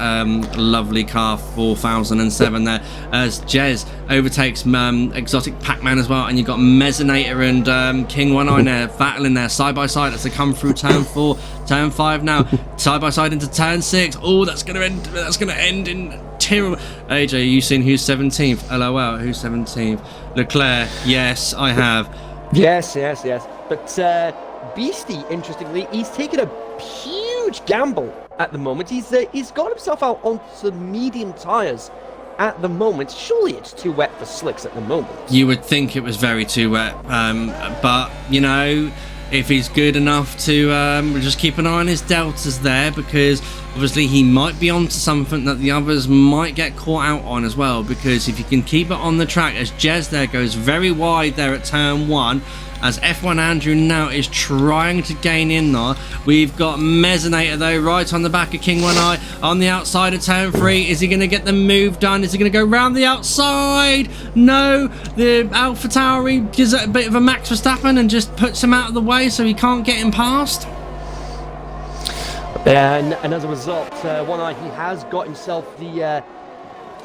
lovely car 4007 there. As Jez overtakes Exotic Pac-Man as well, and you've got Mezzinator and King One Eye there battling there side by side as they come through turn 4, turn 5 now, side by side into turn 6. Oh, that's gonna end in terrible. AJ, you seen who's 17th? LOL, who's 17th? Leclerc. Yes, I have. Yes. But Beastie, interestingly, he's taken a huge gamble at the moment. He's got himself out onto medium tyres at the moment. Surely it's too wet for slicks at the moment. You would think it was very too wet, but you know, if he's good enough to just keep an eye on his deltas there, because obviously he might be onto something that the others might get caught out on as well, because if you can keep it on the track, as Jez there goes very wide there at turn 1, as F1 Andrew now is trying to gain in there. We've got Mezzinator though right on the back of King One Eye on the outside of turn 3. Is he going to get the move done? Is he going to go round the outside? No, the Alpha Tauri gives it a bit of a Max Verstappen and just puts him out of the way so he can't get him past. And as a result, One Eye, he has got himself the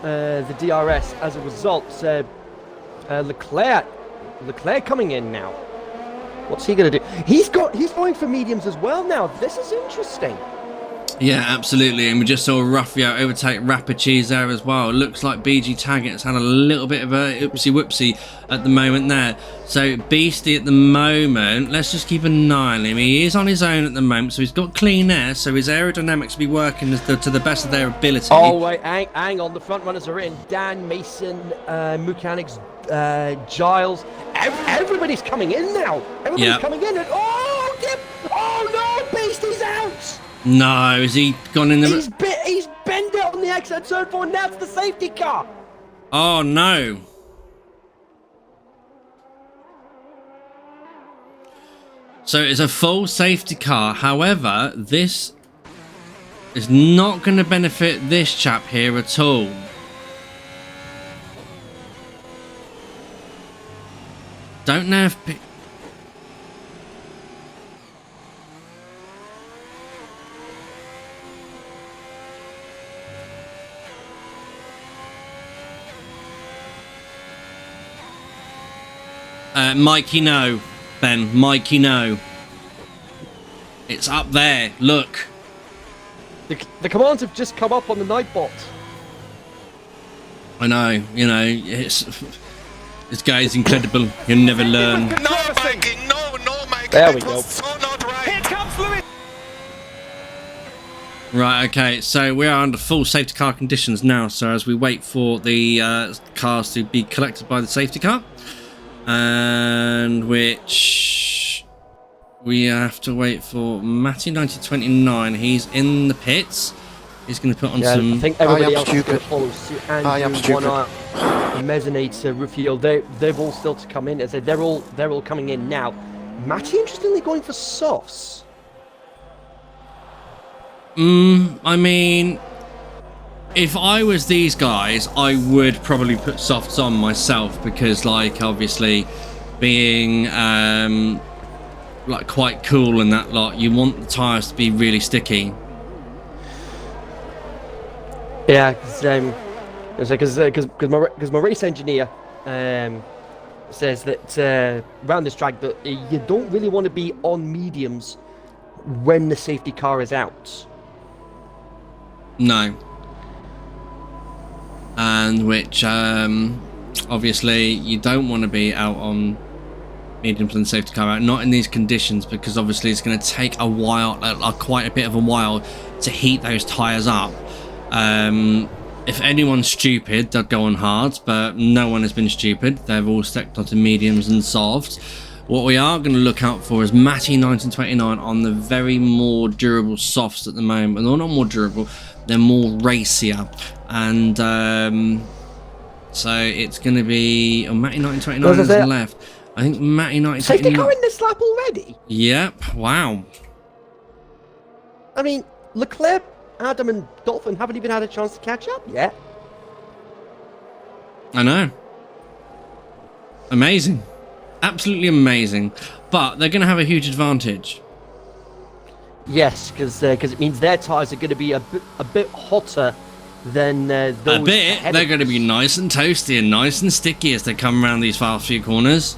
DRS. As a result, Leclerc coming in now. What's he going to do? He's going for mediums as well now. This is interesting. Yeah, absolutely. And we just saw Raffio overtake Rapid Cheese there as well. It looks like BG Taggart's had a little bit of a oopsie-whoopsie at the moment there. So Beastie at the moment, let's just keep an eye on him. He is on his own at the moment, so he's got clean air, so his aerodynamics will be working to the best of their ability. Oh, wait, hang on. The front runners are in. Dan, Mason, Mechanics, Giles. Everybody's coming in now. Everybody's coming in. And, oh, no, Beastie's out. No, has he gone in the... He's bent out on the exit turn 4, and that's the safety car. Oh, no. So it's a full safety car. However, this is not going to benefit this chap here at all. Don't know if... Mikey, no. Ben, Mikey, no. It's up there. Look. The commands have just come up on the Nightbot. I know. You know, this guy is incredible. He'll never learn. No banking, no Mike. There we go. So not right. Here comes Lewis. Right, okay, so we are under full safety car conditions now. So as we wait for the cars to be collected by the safety car, and which we have to wait for Matty 1929. He's in the pits. He's going to put on some. I think everybody am else is going to stupid. follow suit. I am Andrew, stupid. One-Eye, Mezzanate, Rufio, they've all still to come in. As I said, they're all coming in now. Matty, interestingly, going for softs. I mean, if I was these guys, I would probably put softs on myself because, like, obviously, being like quite cool and that lot, you want the tires to be really sticky. Yeah, because my race engineer says that around this track that you don't really want to be on mediums when the safety car is out. No. And which, obviously, you don't want to be out on mediums when the safety car out, not in these conditions, because obviously it's going to take a while, quite a bit of a while, to heat those tyres up. If anyone's stupid, they'll go on hards, but no one has been stupid. They've all stuck onto mediums and softs. What we are going to look out for is Matty 1929 on the very more durable softs at the moment. They're not more durable, they're more racier. And so it's going to be Matty 1929 is left. I think Matty 1929. Safety car in this lap already? Yep, wow. I mean, Leclerc, Adam and Dolphin haven't even had a chance to catch up yet. I know. Amazing. Absolutely amazing. But they're going to have a huge advantage. Yes, because it means their tyres are going to be a bit hotter than those. A bit. ahead They're of going to us. be nice and toasty and nice and sticky as they come around these fast few corners.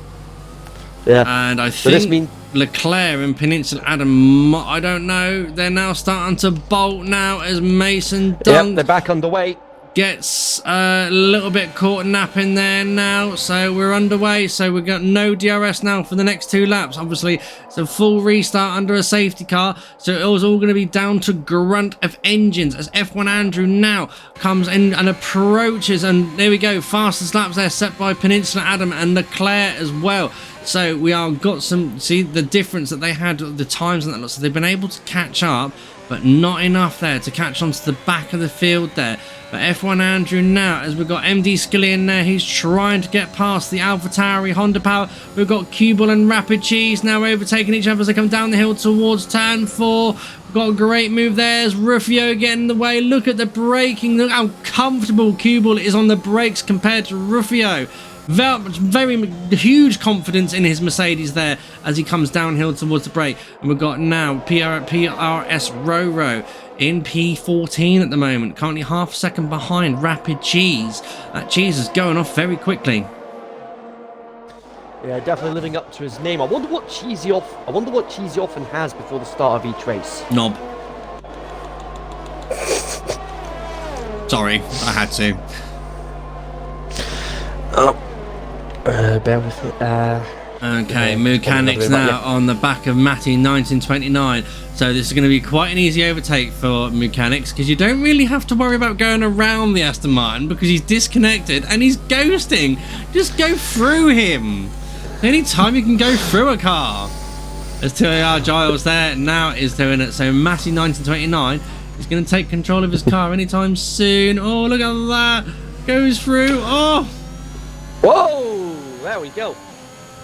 Yeah. And I So this think means Leclerc and Peninsula Adam, I don't know, they're now starting to bolt now as Mason Dunn they're back underway. gets a little bit caught napping there now. So we're underway. So we've got no DRS now for the next 2 laps. Obviously, it's a full restart under a safety car. So it was all going to be down to grunt of engines as F1 Andrew now comes in and approaches. And there we go. Fastest laps there set by Peninsula Adam and Leclerc as well. So we are got some, see the difference that they had, the times and that lot. So they've been able to catch up, but not enough there to catch on to the back of the field there. But F1 Andrew now, as we've got MD Skilly in there, he's trying to get past the AlphaTauri Honda Power. We've got Cubal and Rapid Cheese now overtaking each other as they come down the hill towards turn 4. We've got a great move there as Rufio getting in the way. Look at the braking. Look how comfortable Cubal is on the brakes compared to Rufio. Very huge confidence in his Mercedes there as he comes downhill towards the break. And we've got now PRS Roro in P14 at the moment, currently half a second behind Rapid Cheese. That Cheese is going off very quickly. Yeah, definitely living up to his name. I wonder what Cheesy often has before the start of each race. Knob. Sorry, I had to. Bear with me. Okay, Yeah, mechanics probably now on the back of Matty 1929. So this is going to be quite an easy overtake for mechanics because you don't really have to worry about going around the Aston Martin because he's disconnected and he's ghosting. Just go through him. Anytime you can go through a car. As TIR Giles there now is doing it. So Matty 1929 is going to take control of his car anytime soon. Oh, look at that. Goes through. Oh. Whoa! There we go.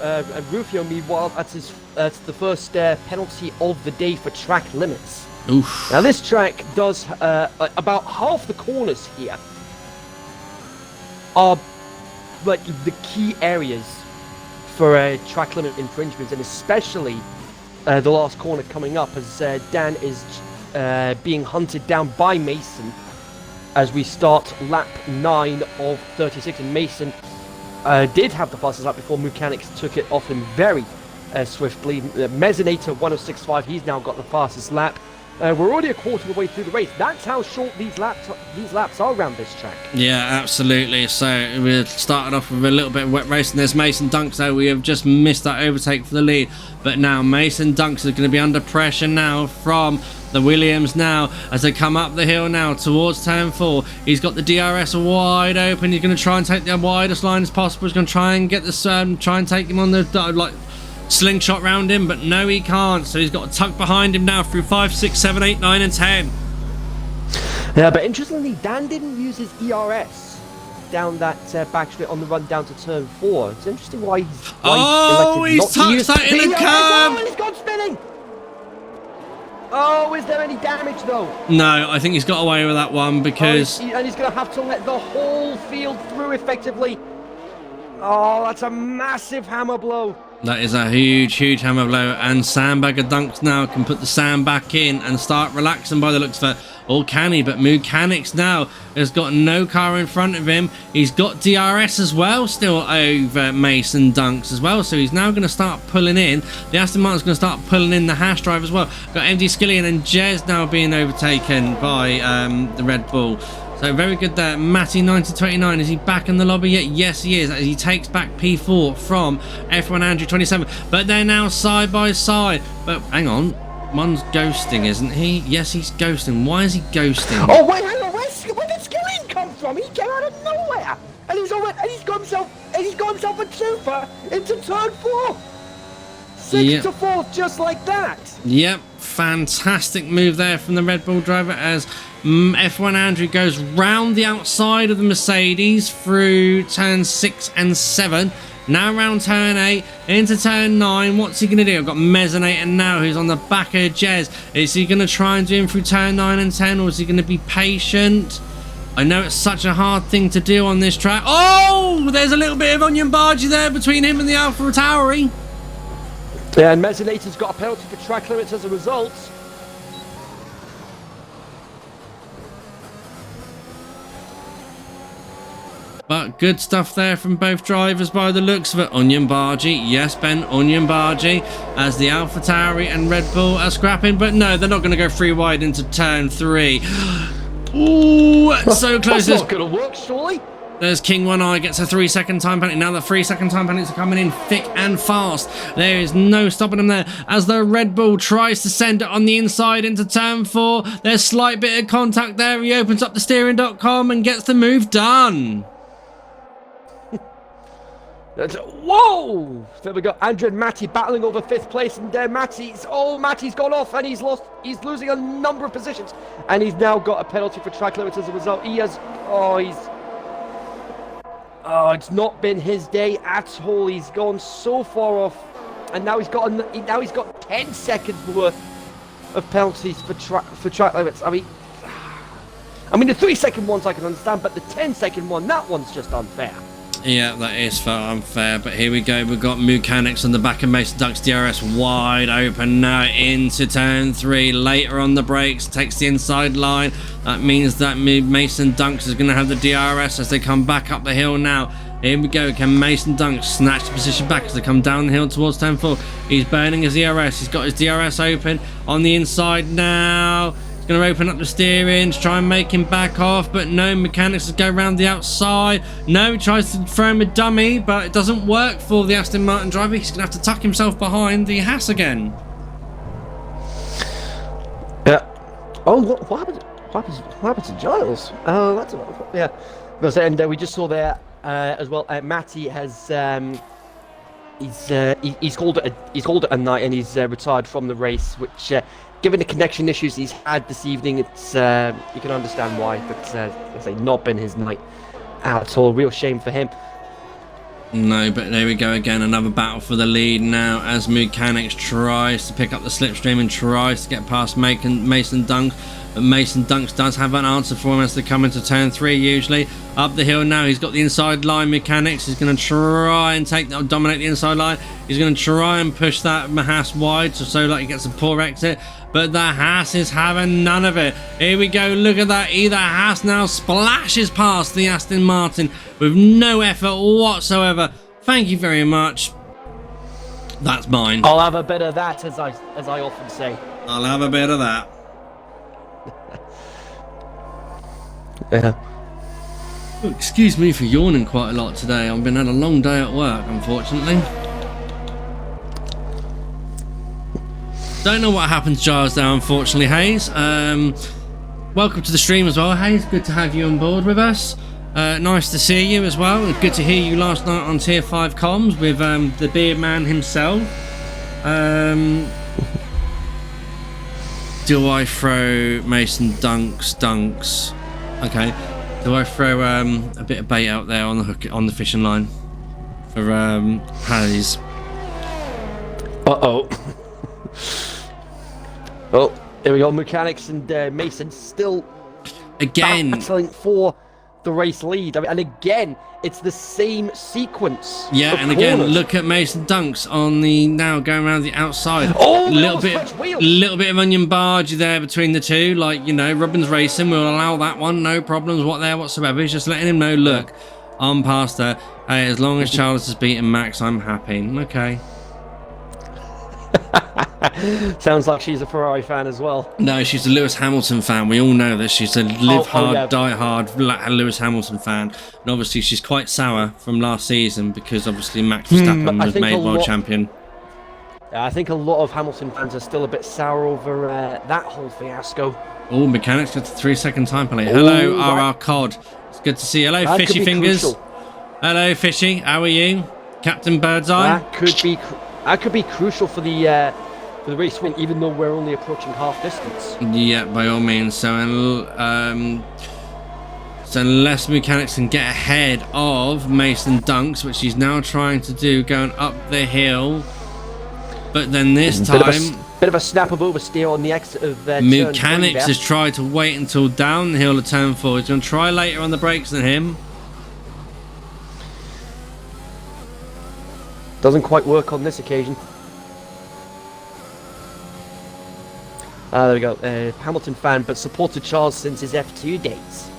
And Rufio, meanwhile, that's the first penalty of the day for track limits. Oof. Now this track does about half the corners here are like the key areas for track limit infringements, and especially the last corner coming up as Dan is being hunted down by Mason as we start lap 9 of 36, and Mason did have the fastest lap before mechanics took it off him very swiftly. Mezzanator 1065, he's now got the fastest lap. We're already a quarter of the way through the race. That's how short these laps are around this track. Yeah, absolutely. So we started off with a little bit of wet racing. There's Mason Dunks, though. We have just missed that overtake for the lead. But now Mason Dunks is going to be under pressure now from the Williams now as they come up the hill now towards turn 4. He's got the DRS wide open. He's going to try and take the widest line as possible. He's going to try and get this, try and take him on the slingshot round him, but no, he can't. So he's got to tuck behind him now through 5, 6, 7, 8, 9 and 10. Yeah, but interestingly, Dan didn't use his ERS down that back straight on the run down to turn 4. It's interesting why he's tucked that in the curb. Oh, and he's gone spinning. Oh, is there any damage though? No, I think he's got away with that one because and he's going to have to let the whole field through effectively. Oh, that's a massive hammer blow. That is a huge, huge hammer blow, and Sandbagger Dunks now can put the sand back in and start relaxing by the looks of it. Or can he? But Mechanics now has got no car in front of him. He's got DRS as well, still over Mason Dunks as well. So he's now going to start pulling in. The Aston Martin's going to start pulling in the Haas drive as well. Got MD Skillian and Jez now being overtaken by the Red Bull. So very good there. Matty 9029, is he back in the lobby yet? Yes, he is. As he takes back P4 from F1 Andrew 27. But they're now side by side. But hang on, one's ghosting, isn't he? Yes, he's ghosting. Why is he ghosting? Oh wait, hang on. Where did Skillian come from? He came out of nowhere, and he's got himself a twofer into turn 4. 6 to 4th, just like that. Yep, fantastic move there from the Red Bull driver as F1 Andrew goes round the outside of the Mercedes through turn 6 and 7. Now round turn 8 into turn 9. What's he going to do? I've got Mesonator now who's on the back of Jez. Is he going to try and do him through turn 9 and 10, or is he going to be patient? I know it's such a hard thing to do on this track. Oh, there's a little bit of onion bargey there between him and the Alpha Tauri. Yeah, and Mesonator's got a penalty for track clearance as a result. But good stuff there from both drivers by the looks of it. Onion Bargy, yes, Ben, Onion Bargy, as the Alpha Tauri and Red Bull are scrapping. But no, they're not going to go 3 wide into turn 3. Ooh, so close. That's not going to work, surely. There's King One Eye, gets a 3-second time penalty. Now the 3-second time penalties are coming in thick and fast. There is no stopping them there as the Red Bull tries to send it on the inside into turn 4. There's slight bit of contact there. He opens up the steering.com and gets the move done. Whoa! There we go. Andrew and Matty battling over 5th place, and Matty's gone off, and he's losing a number of positions, and he's now got a penalty for track limits as a result. It's not been his day at all. He's gone so far off, and now he's got 10 seconds worth of penalties for track limits. I mean the 3-second ones I can understand, but the 10-second one, that one's just unfair. Yeah, that is unfair, but here we go. We've got Mechanics on the back of Mason Dunks. DRS wide open now into turn 3. Later on the brakes, takes the inside line. That means that Mason Dunks is going to have the DRS as they come back up the hill now. Here we go. Can Mason Dunks snatch the position back as they come down the hill towards turn 4? He's burning his DRS. He's got his DRS open on the inside now. Going to open up the steering to try and make him back off, but no, Mechanics go around the outside. No, he tries to throw him a dummy, but it doesn't work for the Aston Martin driver. He's going to have to tuck himself behind the Haas again. Yeah. Oh, what happened to Giles? Oh, that's yeah. And we just saw there as well. Matty has he's called it a night, and he's retired from the race, which. Given the connection issues he's had this evening, it's you can understand why, but I say not been his night at all. Real shame for him. No, but there we go again. Another battle for the lead now as Mechanics tries to pick up the slipstream and tries to get past Mason Dunks. But Mason Dunks does have an answer for him as they come into turn 3 usually. Up the hill now, he's got the inside line. Mechanics is going to try and dominate the inside line. He's going to try and push that Haas wide so that he gets a poor exit. But the Haas is having none of it. Here we go, look at that. Either Haas now splashes past the Aston Martin with no effort whatsoever. Thank you very much. That's mine. I'll have a bit of that, as I often say. I'll have a bit of that. Yeah. Oh, excuse me for yawning quite a lot today. I've been had a long day at work, unfortunately. Don't know what happened to Giles there, unfortunately, Hayes. Welcome to the stream as well, Hayes. Good to have you on board with us. Nice to see you as well. Good to hear you last night on Tier 5 comms with the beard man himself. Do I throw Mason dunks? Okay. Do I throw a bit of bait out there on the hook, on the fishing line for Hayes? Uh-oh. Oh, here we go. Mechanics and Mason still Again. battling for the race lead. I mean, and again, it's the same sequence. Yeah, of and again, corners. look at Mason Dunks on the now going around the outside. Oh, little bit of onion barge there between the two. Like, you know, Robin's racing. We'll allow that one. No problems whatsoever. He's just letting him know, look, I'm past her. Hey, as long as Charles has beaten Max, I'm happy. Okay. Sounds like she's a Ferrari fan as well. No, she's a Lewis Hamilton fan. We all know that she's a die hard Lewis Hamilton fan. And obviously she's quite sour from last season because obviously Max Verstappen was made world champion. I think a lot of Hamilton fans are still a bit sour over that whole fiasco. Oh, mechanics got the 3-second time penalty. Hello, RR Cod. It's good to see you. Hello, Fishy Fingers. Crucial. Hello, Fishy. How are you? Captain Birdseye? That could be crucial for the race win, even though we're only approaching half distance. Yeah, by all means. So unless mechanics can get ahead of Mason Dunks, which he's now trying to do, going up the hill, but then this time bit of a snap of oversteer on the exit of mechanics has tried to wait until down the hill of turn 4. He's going to try later on the brakes than him. Doesn't quite work on this occasion. There we go. Hamilton fan, but supported Charles since his F2 days.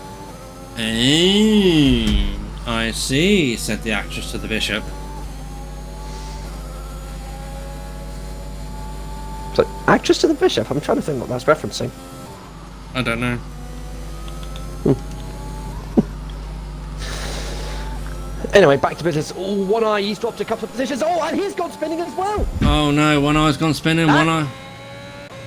I see, said the actress to the bishop. So, actress to the bishop? I'm trying to think what that's referencing. I don't know. Anyway, back to business. Oh, One Eye, he's dropped a couple of positions. Oh, and he's gone spinning as well. Oh no, One Eye's gone spinning. One Eye.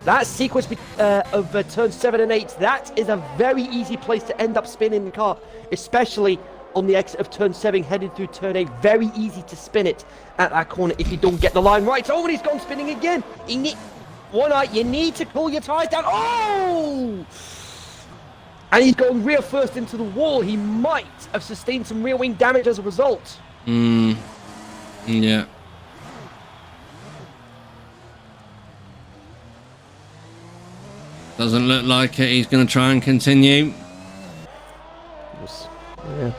That sequence of turns 7 and 8, that is a very easy place to end up spinning the car, especially on the exit of turn 7 heading through turn 8. Very easy to spin it at that corner if you don't get the line right. Oh, and he's gone spinning again. One Eye, you need to pull your tyres down. Oh! And he's gone rear first into the wall. He might have sustained some rear wing damage as a result. Yeah. Doesn't look like it. He's going to try and continue. Yeah.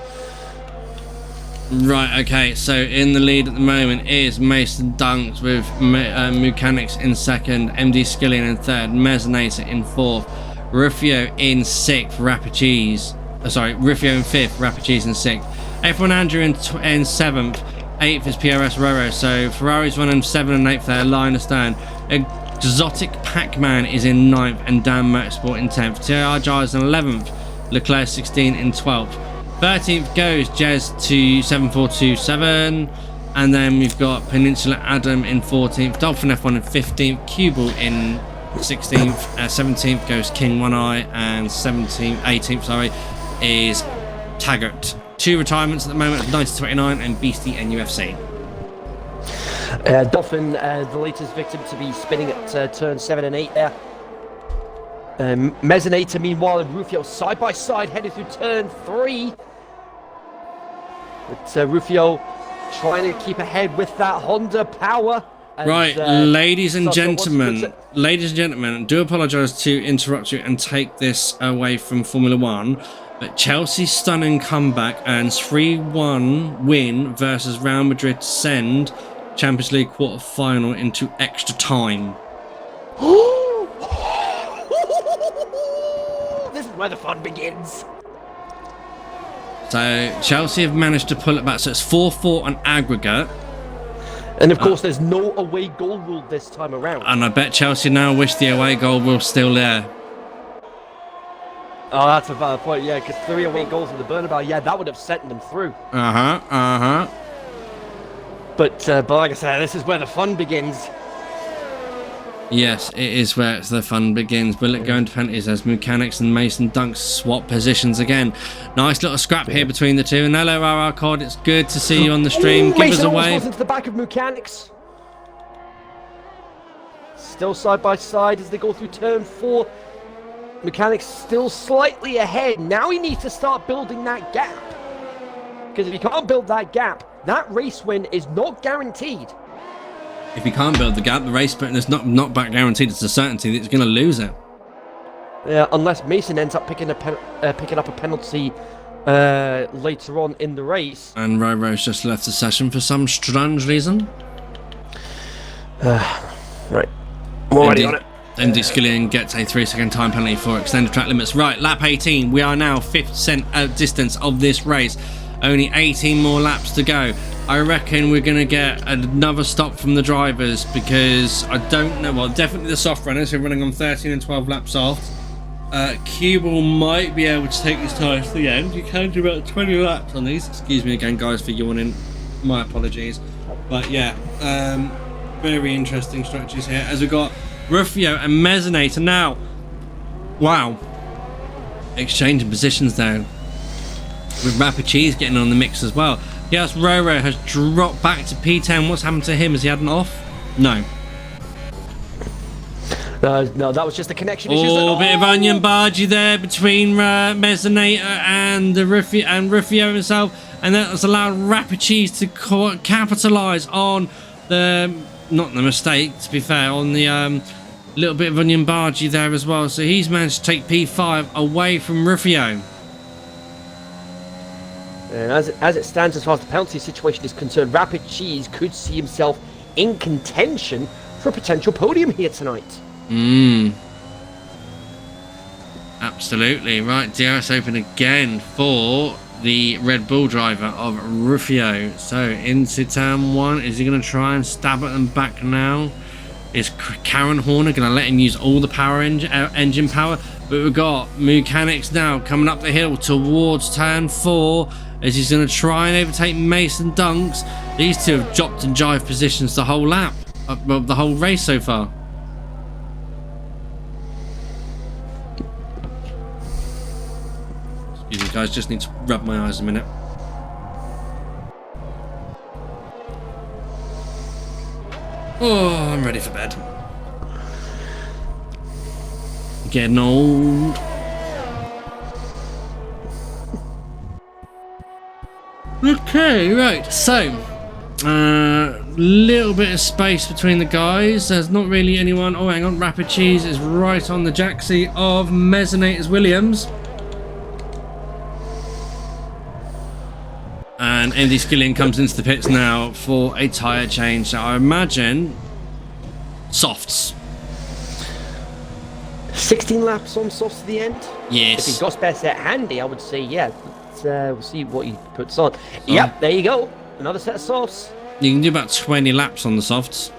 Right, okay. So in the lead at the moment is Mason Dunks with Mechanics in second, MD Skillian in third, Mezzanator in fourth, Rufio in sixth, Rufio in fifth, Rappacheese in sixth. F1 Andrew in seventh, eighth is PRS Roro. So Ferrari's running 7 and 8th there, line astern. Exotic Pac-Man is in 9th and Dan Motorsport in 10th. TIR Giles in 11th, Leclerc 16 in 12th. 13th goes Jez to 7427, and then we've got Peninsula Adam in 14th, Dolphin F1 in 15th, Cubal in 16th, 17th goes King One Eye, and 18th is Taggart. 2 retirements at the moment of 9029 and Beastie and UFC. Dolphin, the latest victim to be spinning at turn 7 and 8 there. Mezzanator, meanwhile, and Rufio side by side headed through turn 3. But Rufio trying to keep ahead with that Honda power. And, right, ladies and gentlemen, do apologise to interrupt you and take this away from Formula 1. But Chelsea's stunning comeback earns 3-1 win versus Real Madrid to send Champions League quarter-final into extra time. This is where the fun begins. So Chelsea have managed to pull it back. So it's 4-4 on aggregate. And of course, there's no away goal rule this time around. And I bet Chelsea now wish the away goal was still there. Oh, that's a valid point, yeah, because 3 away goals in the Bernabeu, yeah, that would have sent them through. But like I said, this is where the fun begins. Yes, it is where the fun begins. Will it go into penalties as Mechanics and Mason Dunks swap positions again? Nice little scrap here between the two. And hello, RR Cod, it's good to see you on the stream. Give us a wave. Mason into the back of Mechanics. Still side by side as they go through turn 4. Mechanics still slightly ahead. Now he needs to start building that gap. Because if he can't build that gap, that race win is not guaranteed. If he can't build the gap, the race win is not back guaranteed. It's a certainty that he's going to lose it. Yeah, unless Mason ends up picking up a penalty later on in the race. And Roro's just left the session for some strange reason. Right. I'm already on it. MD Skillian gets a 3-second time penalty for extended track limits. Right, lap 18. We are now 5th distance of this race. Only 18 more laps to go. I reckon we're going to get another stop from the drivers because I don't know. Well, definitely the soft runners who are running on 13 and 12 laps off. Cubal might be able to take these tyres to the end. You can do about 20 laps on these. Excuse me again, guys, for yawning. My apologies. But yeah, very interesting structures here as we've got Rufio and Mezzanator now. Wow. Exchanging positions there. With Rapid Cheese getting on the mix as well. Yes, Roro has dropped back to P10. What's happened to him? Has he had an off? No. No, that was just the connection issues. Oh, bit of onion bargy there between Mezzanator and Rufio himself. And that has allowed Rapid Cheese to capitalise on the... Not the mistake, to be fair, on the little bit of onion bargy there as well. So he's managed to take P5 away from Rufio. And as it stands, as far as the penalty situation is concerned, Rapid Cheese could see himself in contention for a potential podium here tonight. Absolutely. Right, DRS open again for the Red Bull driver of Rufio. So into turn 1, is he going to try and stab at them back now? Is Karen Horner going to let him use all the power engine power? But we've got Mechanics now coming up the hill towards turn 4 as he's going to try and overtake Mason Dunks. These two have dropped and jive positions the whole lap, well, the whole race so far. Excuse me guys, just need to rub my eyes a minute. Oh, I'm ready for bed. Getting old. Okay, right, so little bit of space between the guys. There's not really anyone. Oh, hang on, Rapid Cheese is right on the jacksie of Mezzanator's Williams. And Andy Skillian comes into the pits now for a tyre change. So I imagine softs. 16 laps on softs to the end? Yes. If he's got spare set handy, I would say, yeah. We'll see what he puts on. Yep, there you go. Another set of softs. You can do about 20 laps on the softs.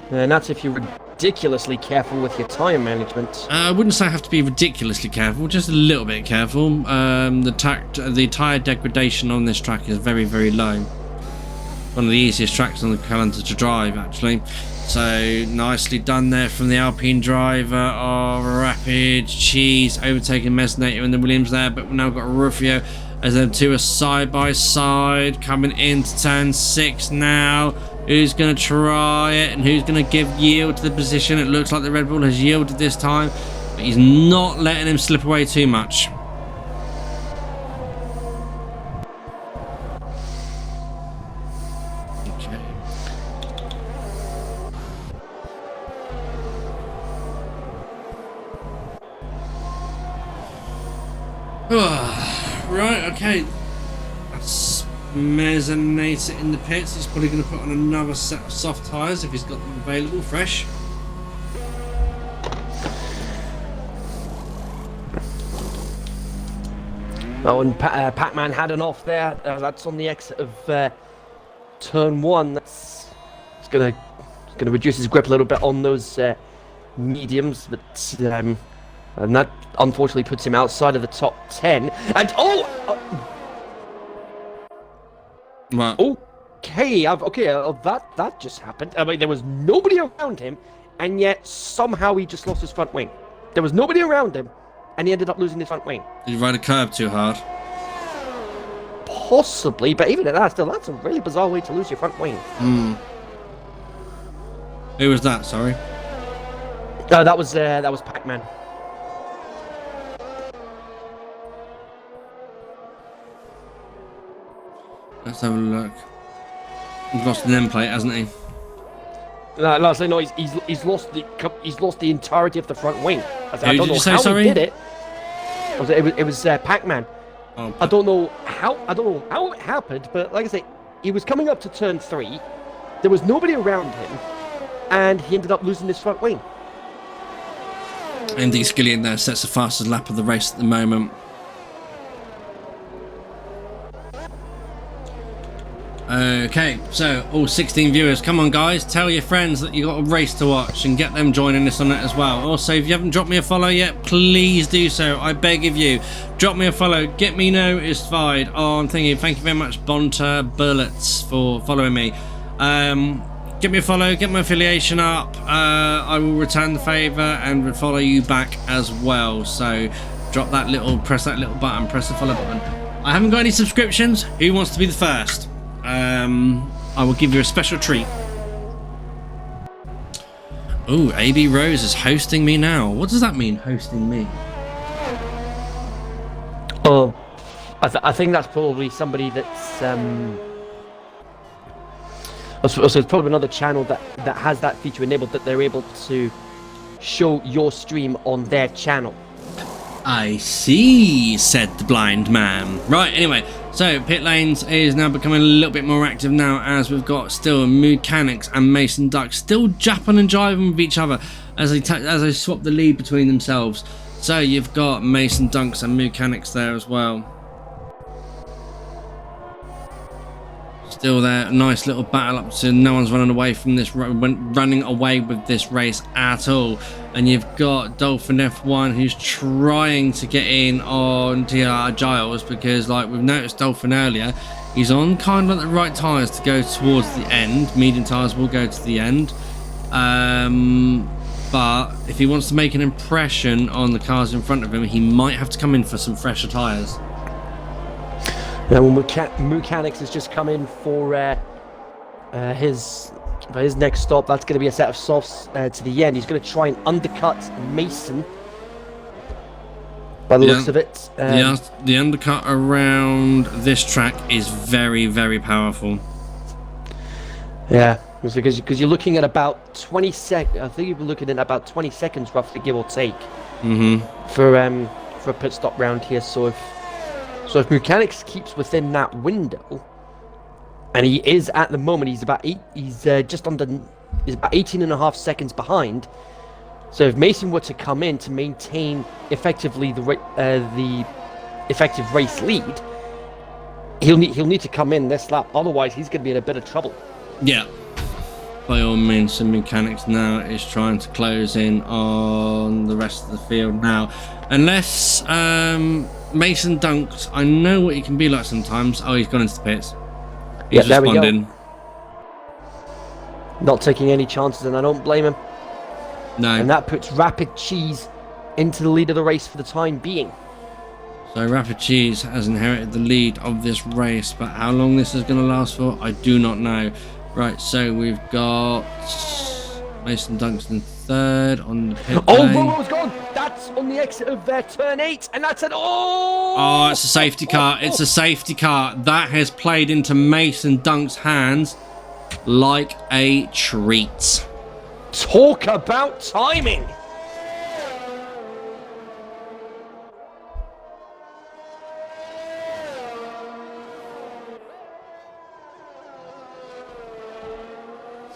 And that's if you're ridiculously careful with your tyre management. I wouldn't say I have to be ridiculously careful, just a little bit careful. The tyre degradation on this track is very, very low. One of the easiest tracks on the calendar to drive, actually. So nicely done there from the Alpine driver of Rapid Cheese, overtaking Mezzanator and the Williams there, but we've now got Rufio as them two are side by side coming into turn 6 now. Who's going to try it and who's going to give yield to the position? It looks like the Red Bull has yielded this time, but he's not letting him slip away too much. Right, okay. That's Mezzanator in the pits. He's probably going to put on another set of soft tyres if he's got them available, fresh. Oh, and Pac-Man had an off there. That's on the exit of turn 1. It's going to reduce his grip a little bit on those mediums, but And that unfortunately puts him outside of the top 10. And What? okay, that just happened. I mean, there was nobody around him, and yet somehow he just lost his front wing. There was nobody around him, and he ended up losing his front wing. Did you ride a curb too hard? Possibly, but even at that, still, that's a really bizarre way to lose your front wing. Who was that? Sorry. That was Pac-Man. Let's have a look. He's lost an end plate, hasn't he? No, he's lost the entirety of the front wing. I don't know how he did it. It was Pac-Man. Oh, I don't know how it happened, but like I say, he was coming up to turn 3. There was nobody around him, and he ended up losing his front wing. Andy Skillian there sets the fastest lap of the race at the moment. Okay, so all 16 viewers, come on guys, tell your friends that you got a race to watch and get them joining us on it as well. Also, if you haven't dropped me a follow yet, please do so. I beg of you, drop me a follow, get me notified on thingy. Thank you very much, Bonta Bullets, for following me. Get me a follow, get my affiliation up. I will return the favour and follow you back as well. So press that little button, press the follow button. I haven't got any subscriptions. Who wants to be the first? I will give you a special treat. Oh, AB Rose is hosting me now. What does that mean, hosting me? Oh, I think that's probably somebody that's so it's probably another channel that has that feature enabled, that they're able to show your stream on their channel. I see, said the blind man. Right, anyway, so pit lanes is now becoming a little bit more active now, as we've got still Mechanics and Mason Duck still japping and jiving with each other as they swap the lead between themselves. So you've got Mason Dunks and Mechanics there as well. Still there, nice little battle up to no one's running away from this, running away with this race at all. And you've got Dolphin F1 who's trying to get in on TIR Giles, because like we've noticed Dolphin earlier, he's on kind of the right tyres to go towards the end. Medium tyres will go to the end. But if he wants to make an impression on the cars in front of him, he might have to come in for some fresher tyres. Now, Mechanics has just come in for his next stop. That's going to be a set of softs to the end. He's going to try and undercut Mason, by the looks of it. The undercut around this track is very, very powerful. Yeah, because you're looking at about 20 seconds. I think you're looking at about 20 seconds, roughly, give or take, for a pit stop round here. So if Mechanics keeps within that window, and he is at the moment, he's about 18 and a half seconds behind. So if Mason were to come in to maintain effectively the effective race lead, he'll need to come in this lap. Otherwise, he's going to be in a bit of trouble. Yeah. By all means, some Mechanics now is trying to close in on the rest of the field now, unless Mason Dunks, I know what he can be like sometimes. Oh, he's gone into the pits. He's responding. Not taking any chances, and I don't blame him. No. And that puts Rapid Cheese into the lead of the race for the time being. So Rapid Cheese has inherited the lead of this race, but how long this is going to last for, I do not know. Right, so we've got Mason Dunks in third on the pit lane. Romo's gone! That's on the exit of turn 8, and that's an Oh, it's a safety car. It's a safety car. That has played into Mason Dunk's hands like a treat. Talk about timing!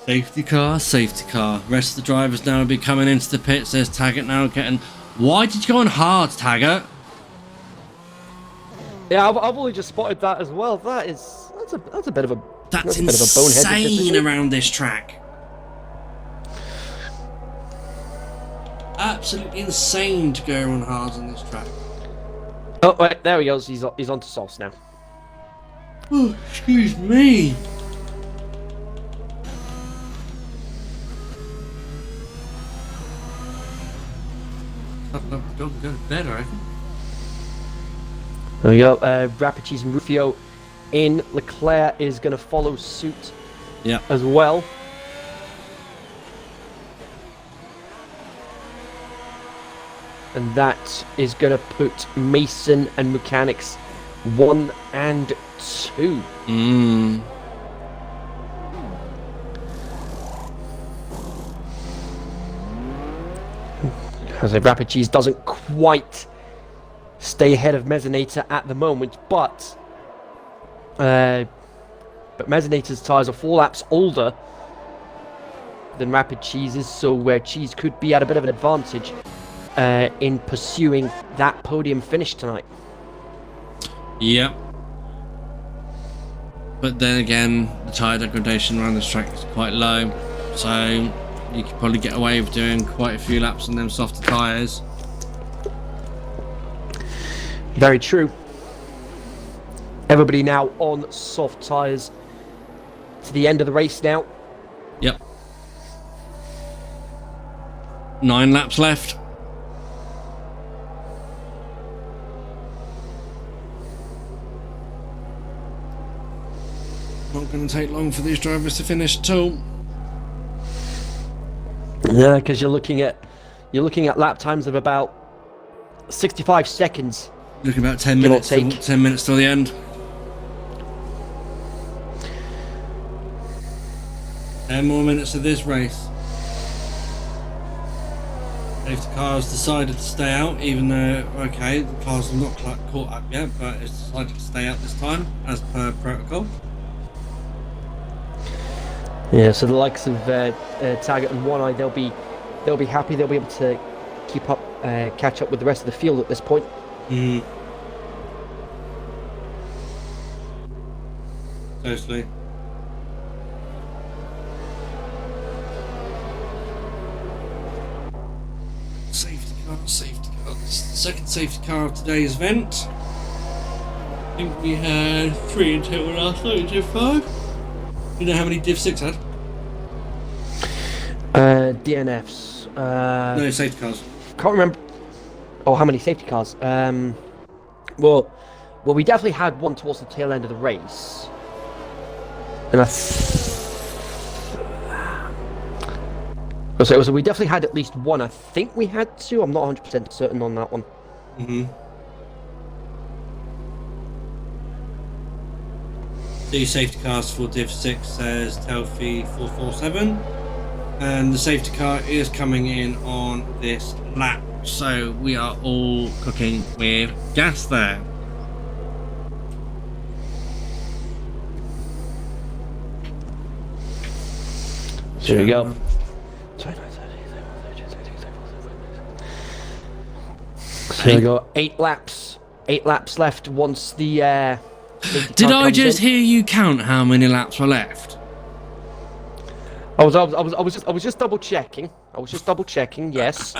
Safety car, safety car. Rest of the drivers now will be coming into the pits. There's Taggart now getting... Why did you go on hard, Taggart? Yeah, I've only just spotted that as well. That's a bit of a... That's a bit of a boneheaded insane decision around this track. absolutely insane to go on hards on this track. Oh, wait, there he goes. He's on to softs now. Oh, excuse me. Don't go to bed, I reckon. There we go. Rapid Cheese and Rufio in. Leclerc is going to follow suit as well. And that is going to put Mason and Mechanics 1 and 2. As Rapid Cheese doesn't quite stay ahead of Mezzinator at the moment, but Mezzinator's tyres are 4 laps older than Rapid Cheese's, so where Cheese could be at a bit of an advantage in pursuing that podium finish tonight. Yep. But then again, the tyre degradation around this track is quite low, so you could probably get away with doing quite a few laps on them softer tyres. Very true. Everybody now on soft tyres to the end of the race now. Yep. 9 laps left. Not going to take long for these drivers to finish at all. Yeah, because you're looking at lap times of about 65 seconds. Looking about 10 minutes. 10 minutes till the end. Ten more minutes of this race. Safety car's decided to stay out, even though, okay, the cars are not caught up yet, but it's decided to stay out this time, as per protocol. Yeah, so the likes of Taggart and One Eye, they'll be happy. They'll be able to keep up, catch up with the rest of the field at this point. Totally. Safety car. This is the second safety car of today's event. I think we had 3 until last night, Div 5. You know how many Div 6 had? DNFs. No, safety cars. Can't remember. Oh, how many safety cars? Well, we definitely had one towards the tail end of the race. And so we definitely had at least one. I think we had 2. I'm not 100% certain on that one. 2 safety cars for Div 6, says Telfi 447. And the safety car is coming in on this lap. So we are all cooking with gas there. So here we go. So here we go. 8 laps. 8 laps left once the Did I just hear you count how many laps were left? I was just double checking. Yes.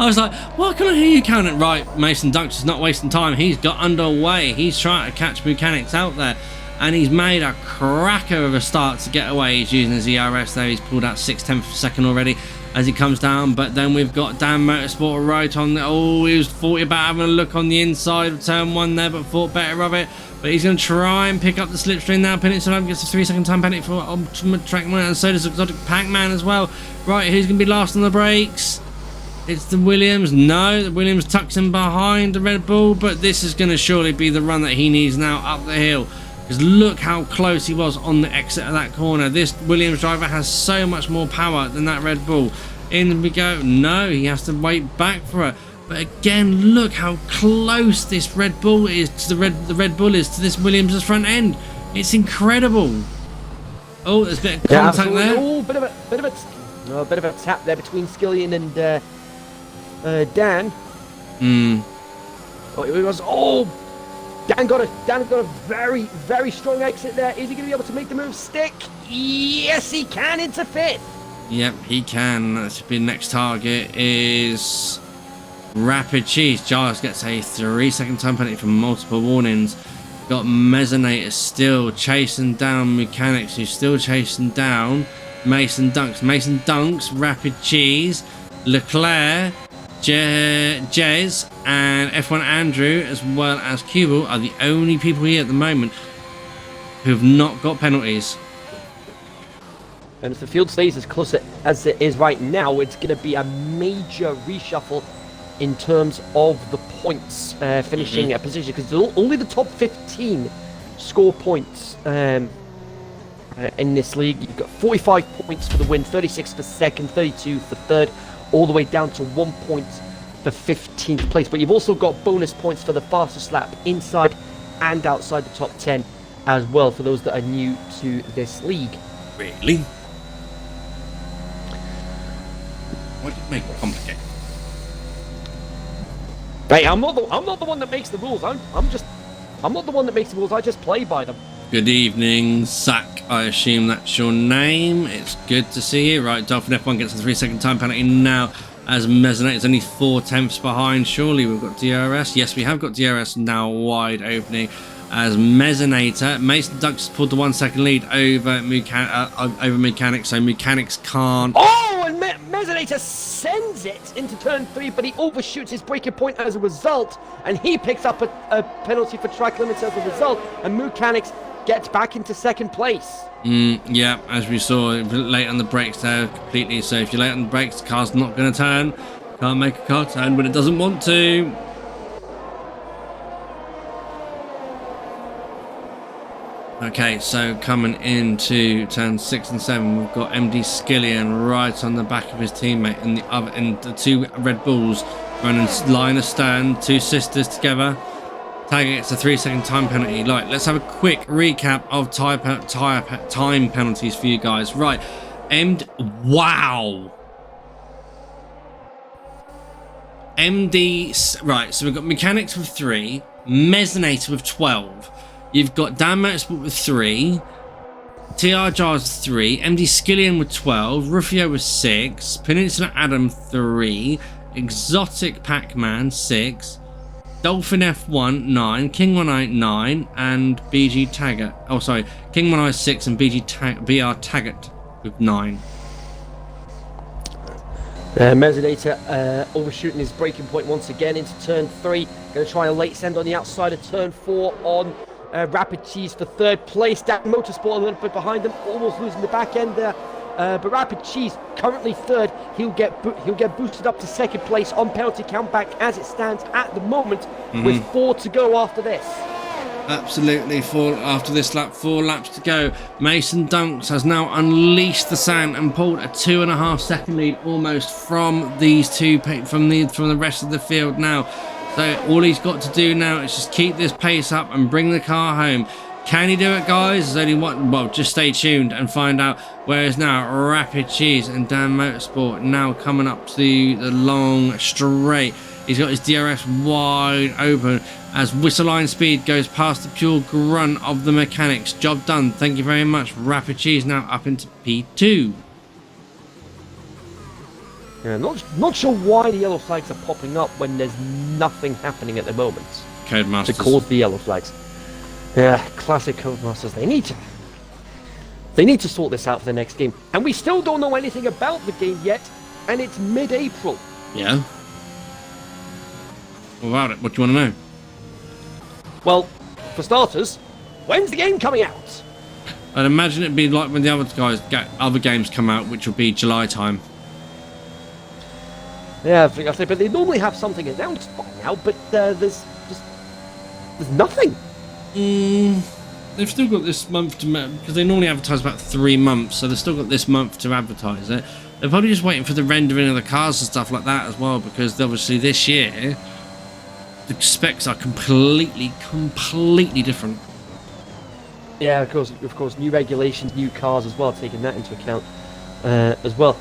I was like, why can I hear you count it? Right, Mason Dunks is not wasting time. He's got underway. He's trying to catch Mechanics out there. And he's made a cracker of a start to get away. He's using his ERS there. He's pulled out 6/10 of a second already as he comes down. But then we've got Dan Motorsport right on the... Oh, he was thought about having a look on the inside of turn 1 there, but thought better of it. But he's going to try and pick up the slipstream now. Pennington Home gets a 3-second time penalty for Ultimate Trackman, and so does Exotic Pac-Man as well. Right, who's going to be last on the brakes? It's the Williams. No, the Williams tucks him behind the Red Bull, but this is going to surely be the run that he needs now up the hill. Because look how close he was on the exit of that corner. This Williams driver has so much more power than that Red Bull. In we go. No, he has to wait back for it. But again, look how close this Red Bull is to the Red Bull is to this Williams' front end. It's incredible. Oh, there's a bit of contact there. Oh, bit of a tap there between Skillian and Dan. Oh, it was. Oh, Dan got a very, very strong exit there. Is he going to be able to make the move stick? Yes, he can into 5th. Yep, he can. That's been next target is Rapid Cheese. Giles gets a 3-second time penalty for multiple warnings. Got Mesonator still chasing down Mechanics, who's still chasing down Mason Dunks. Mason Dunks, Rapid Cheese, Leclerc, Jez, and F1 Andrew, as well as Cubel, are the only people here at the moment who have not got penalties. And if the field stays as close as it is right now, it's going to be a major reshuffle in terms of the points finishing a position, because only the top 15 score points in this league. You've got 45 points for the win, 36 for second, 32 for third, all the way down to 1 point for 15th place. But you've also got bonus points for the fastest lap inside and outside the top 10 as well, for those that are new to this league. Really? Why did you make it complicated? Hey, I'm not the one that makes the rules. I'm not the one that makes the rules. I just play by them. Good evening, Zach. I assume that's your name. It's good to see you. Right, Dolphin F1 gets a 3-second time penalty now, as Mesonator is only 4/10 behind. Surely we've got DRS. Yes, we have got DRS now wide opening as Mesonator. Mason Ducks pulled the 1 second lead over Mechanics, so Mechanics can't. Oh, and Mesonator sends it into turn 3, but he overshoots his breaking point as a result, and he picks up a penalty for track limits as a result, and Mechanics gets back into second place. Yeah, as we saw, late on the brakes there completely. So if you're late on the brakes, the car's not going to turn. Can't make a car turn when it doesn't want to. Okay, so coming into turn 6 and 7, we've got MD Skillian right on the back of his teammate, and the two Red Bulls running line astern, two sisters together. Tagging it's a 3-second time penalty. Like, let's have a quick recap of time penalties for you guys. Right, wow. MD, right, so we've got Mechanics with 3, Mesonator with 12. You've got Dan Motorsport with 3, TR Jars with 3, MD Skillian with 12, Rufio with 6, Peninsula Adam 3, Exotic Pac-Man 6, Dolphin F1 9, King 1 9, and BG Taggart. Oh, sorry, King 1 6 and BR Taggart with 9. Mesonator overshooting his breaking point once again into turn 3. Going to try a late send on the outside of turn 4 on Rapid Cheese for third place. Dan Motorsport a little bit behind them, almost losing the back end there. But Rapid Cheese currently third. He'll get boosted up to second place on penalty count back as it stands at the moment, with 4 to go after this. Absolutely, 4 after this lap, 4 laps to go. Mason Dunks has now unleashed the sand and pulled a 2.5 second lead almost from these two from the rest of the field now. So all he's got to do now is just keep this pace up and bring the car home. Can he do it, guys? There's only one. Well, just stay tuned and find out. Whereas now Rapid Cheese and Dan Motorsport now coming up to the long straight. He's got his DRS wide open as Whistleline Speed goes past the pure grunt of the Mechanics. Job done. Thank you very much. Rapid Cheese now up into P2. Yeah, not sure why the yellow flags are popping up when there's nothing happening at the moment Codemasters. to cause the yellow flags. Yeah, classic Codemasters. They need to sort this out for the next game. And we still don't know anything about the game yet, and it's mid-April. Yeah. What about it? What do you want to know? Well, for starters, when's the game coming out? I'd imagine it'd be like when the other games come out, which will be July time. Yeah, I think I say, but they normally have something announced by now, but there's nothing. They've still got this month to, because they normally advertise about 3 months, so they've still got this month to advertise it. They're probably just waiting for the rendering of the cars and stuff like that as well, because obviously this year the specs are completely different. Yeah, of course, new regulations, new cars as well, taking that into account as well.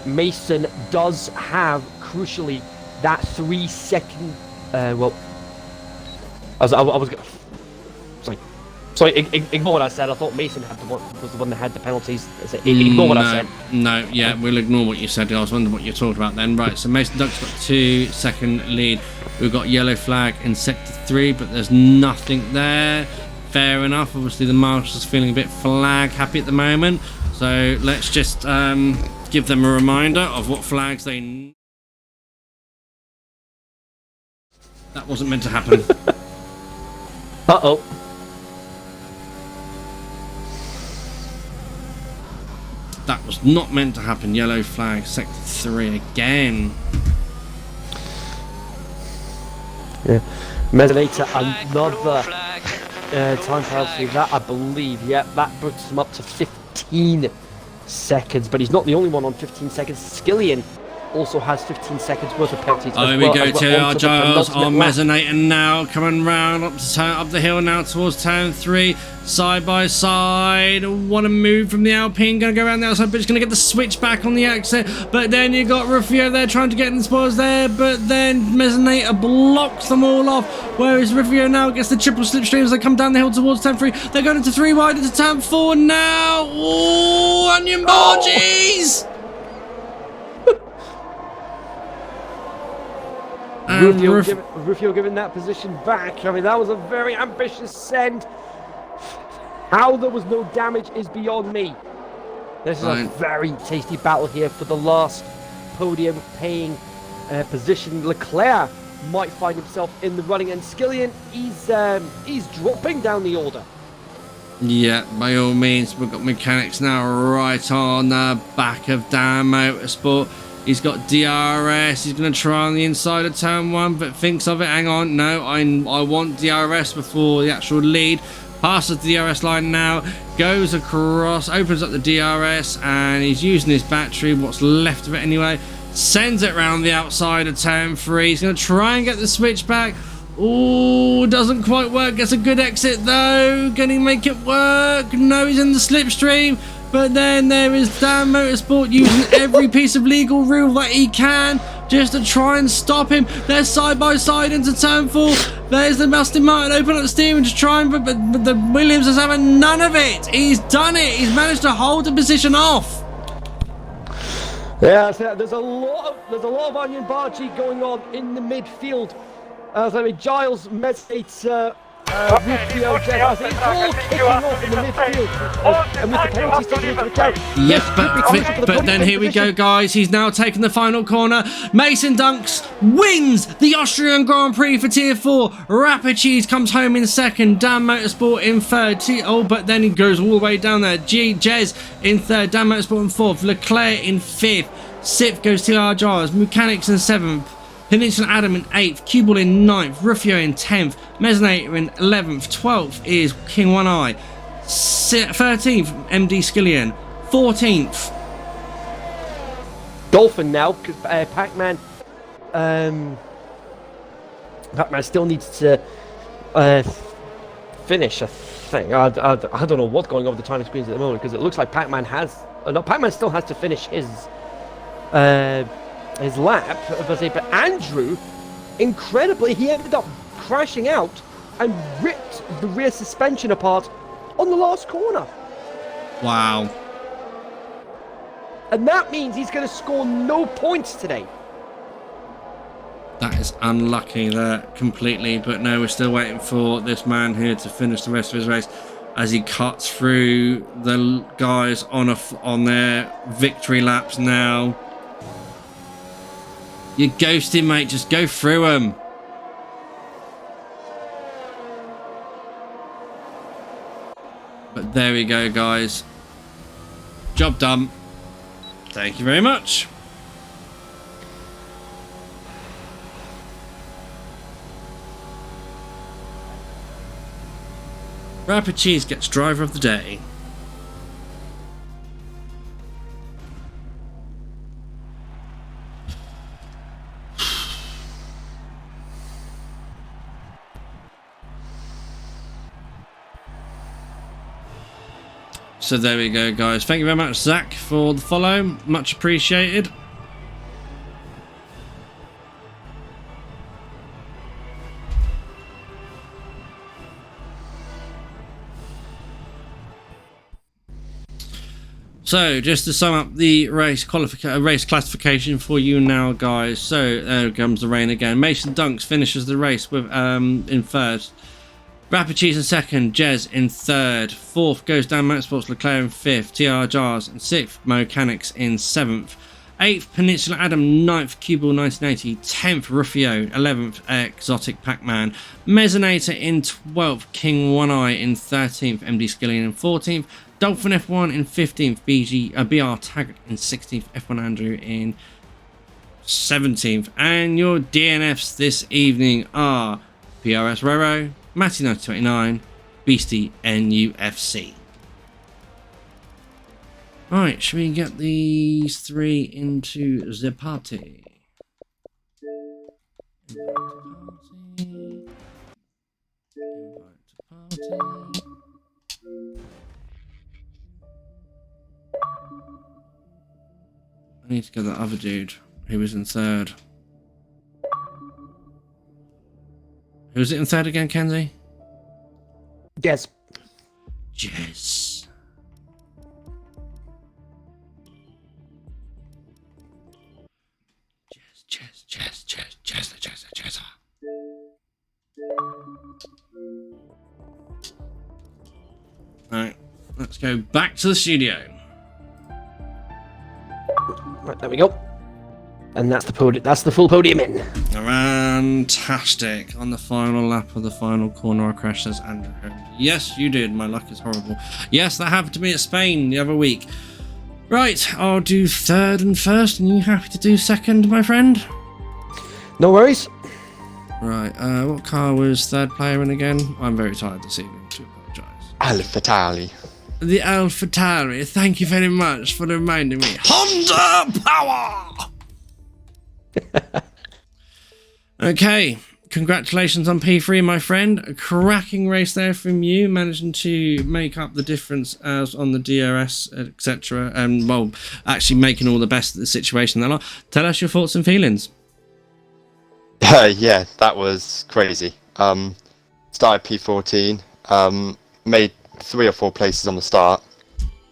Mason does have, crucially, that 3-second. Well, I was sorry. Sorry, ignore what I said. I thought Mason was the one that had the penalties. Ignore what I said. No, yeah, we'll ignore what you said. I was wondering what you talked about then. Right, so Mason Duck's got 2-second lead. We've got yellow flag in sector 3, but there's nothing there. Fair enough. Obviously, the marshal's feeling a bit flag happy at the moment. So let's just give them a reminder of what flags they... That wasn't meant to happen. Uh-oh. That was not meant to happen. Yellow flag, sector 3 again. Yeah. Mesonator, another time penalty. That, I believe, yeah, that puts him up to 15 seconds. But he's not the only one on 15 seconds. Skillian also has 15 seconds worth of penalties. Oh, here we go to our Giles on Mesonator now, coming round up the hill now towards turn 3, side by side. Want to move from the Alpine, going to go around the outside, but just going to get the switch back on the exit. But then you got Rufio there trying to get in the spoils there, but then Mesonator blocks them all off. Whereas Rufio now gets the triple slipstream as they come down the hill towards turn 3. They're going into 3 wide into turn 4 now. Oh, onion barges! Rufio giving that position back. I mean, that was a very ambitious send. How there was no damage is beyond me. This is a very tasty battle here for the last podium paying position. Leclerc might find himself in the running, and Skillian, he's dropping down the order. Yeah, by all means. We've got mechanics now right on the back of Dan Motorsport. He's got DRS. He's going to try on the inside of turn 1, but thinks of it. Hang on. No, I want DRS before the actual lead. Passes the DRS line now. Goes across. Opens up the DRS. And he's using his battery. What's left of it anyway. Sends it round the outside of turn 3. He's going to try and get the switch back. Oh, doesn't quite work. Gets a good exit though. Can he make it work? No, he's in the slipstream. But then there is Dan Motorsport using every piece of legal rule that he can just to try and stop him. They're side by side into turn 4. There's the Aston Martin open up the steering to try and... But the Williams is having none of it. He's done it. He's managed to hold the position off. Yeah, there's a lot of onion bargee going on in the midfield. I mean, Giles, Mesonator, Rufio, Jeff, it's all kicking off in the midfield. And with the penalties taken into account. Yep, but then here we go, guys. He's now taken the final corner. Mason Dunks wins the Austrian Grand Prix for Tier 4. Rapid Cheese comes home in 2nd. Dan Motorsport in 3rd. But then he goes all the way down there. Jez in 3rd. Dan Motorsport in 4th. Leclerc in 5th. Sixth goes TIR Giles. Mechanics in 7th. Peninsula Adam in 8th, Cubal in 9th, Rufio in 10th, Mesonator in 11th, 12th is King One Eye, 13th MD Skillian, 14th. Dolphin now, because Pac-Man still needs to finish, I think. I don't know what's going on with the timing screens at the moment, because it looks like Pac-Man still has to finish his lap, but Andrew, incredibly, he ended up crashing out and ripped the rear suspension apart on the last corner. Wow. And that means he's going to score no points today. That is unlucky there completely, but no, we're still waiting for this man here to finish the rest of his race as he cuts through the guys on their victory laps now. You're ghosting, mate. Just go through them. But there we go, guys. Job done. Thank you very much. Rapid Cheese gets driver of the day. So there we go, guys. Thank you very much, Zach, for the follow. Much appreciated. So, just to sum up the race classification for you now, guys. So, there comes the rain again. Mason Dunks finishes the race with in third. Rapid Cheese in second. Jez in third. Fourth goes Dan Motorsports, Leclerc in fifth. TR Jars in sixth. Mechanics in seventh. 8th, Peninsula Adam, 9th, Cubal 1980, 10th, Rufio, 11th, Exotic Pac-Man, Mezzanator in 12th, King One Eye in 13th, MD Skillian in 14th, Dolphin F1 in 15th, BR Taggart in 16th, F1 Andrew in 17th. And your DNFs this evening are PRS Roro, Matty 1929, Beastie NUFC. Right, should we get these three into the party? Invite to party. I need to get that other dude who was in third. Who was it in third again, Kenzie? Yes. Jez. Chess. Right, let's go back to the studio. Right, there we go. And that's the podium. That's the full podium in. Fantastic. On the final lap of the final corner, I crashed, says Andrew. Yes, you did. My luck is horrible. Yes, that happened to me at Spain the other week. Right, I'll do third and first, and you happy to do second, my friend? No worries. Right, what car was third player in again? I'm very tired this evening, to apologise. AlphaTauri. The AlphaTauri, thank you very much for reminding me. Honda Power! Okay, congratulations on P3, my friend. A cracking race there from you, managing to make up the difference as on the DRS, etc. And, well, actually making all the best of the situation. Tell us your thoughts and feelings. Yeah, that was crazy. Started P14, made 3 or 4 places on the start,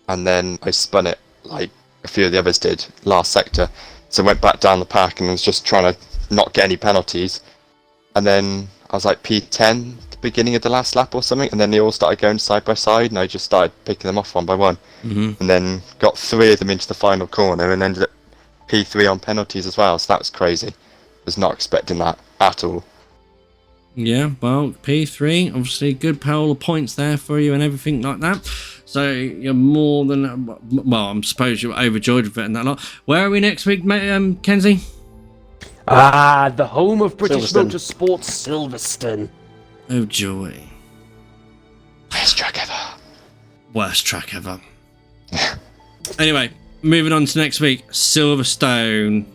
and then I spun it like a few of the others did last sector. So I went back down the pack and was just trying to not get any penalties. And then I was like P10 at the beginning of the last lap or something, and then they all started going side by side, and I just started picking them off one by one. And then got 3 of them into the final corner and ended up P3 on penalties as well, so that was crazy. Was not expecting that at all. Yeah, well, P3, obviously good pile of points there for you and everything like that. So you're more than, well, I suppose you're overjoyed with it and that lot. Where are we next week, Kenzie? The home of British Silverstone. Motorsports, Silverstone. Oh, joy. Best track ever. Worst track ever. Anyway, moving on to next week, Silverstone.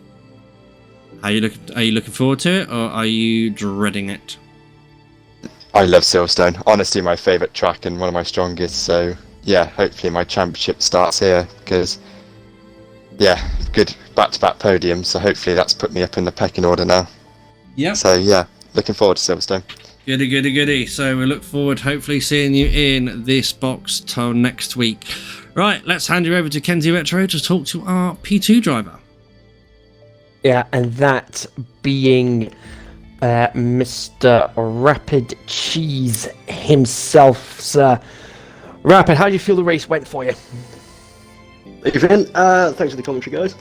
Are you looking forward to it, or are you dreading it? I love Silverstone. Honestly, my favourite track and one of my strongest. So yeah, hopefully my championship starts here because yeah, good back-to-back podiums. So hopefully that's put me up in the pecking order now. Yep. So yeah, looking forward to Silverstone. Goody. So we look forward, hopefully, seeing you in this box till next week. Right, let's hand you over to Kenzie Retro to talk to our P2 driver. Yeah, and that being Mr. Rapid Cheese himself, sir. Rapid, how do you feel the race went for you? Evening. Thanks for the commentary, guys.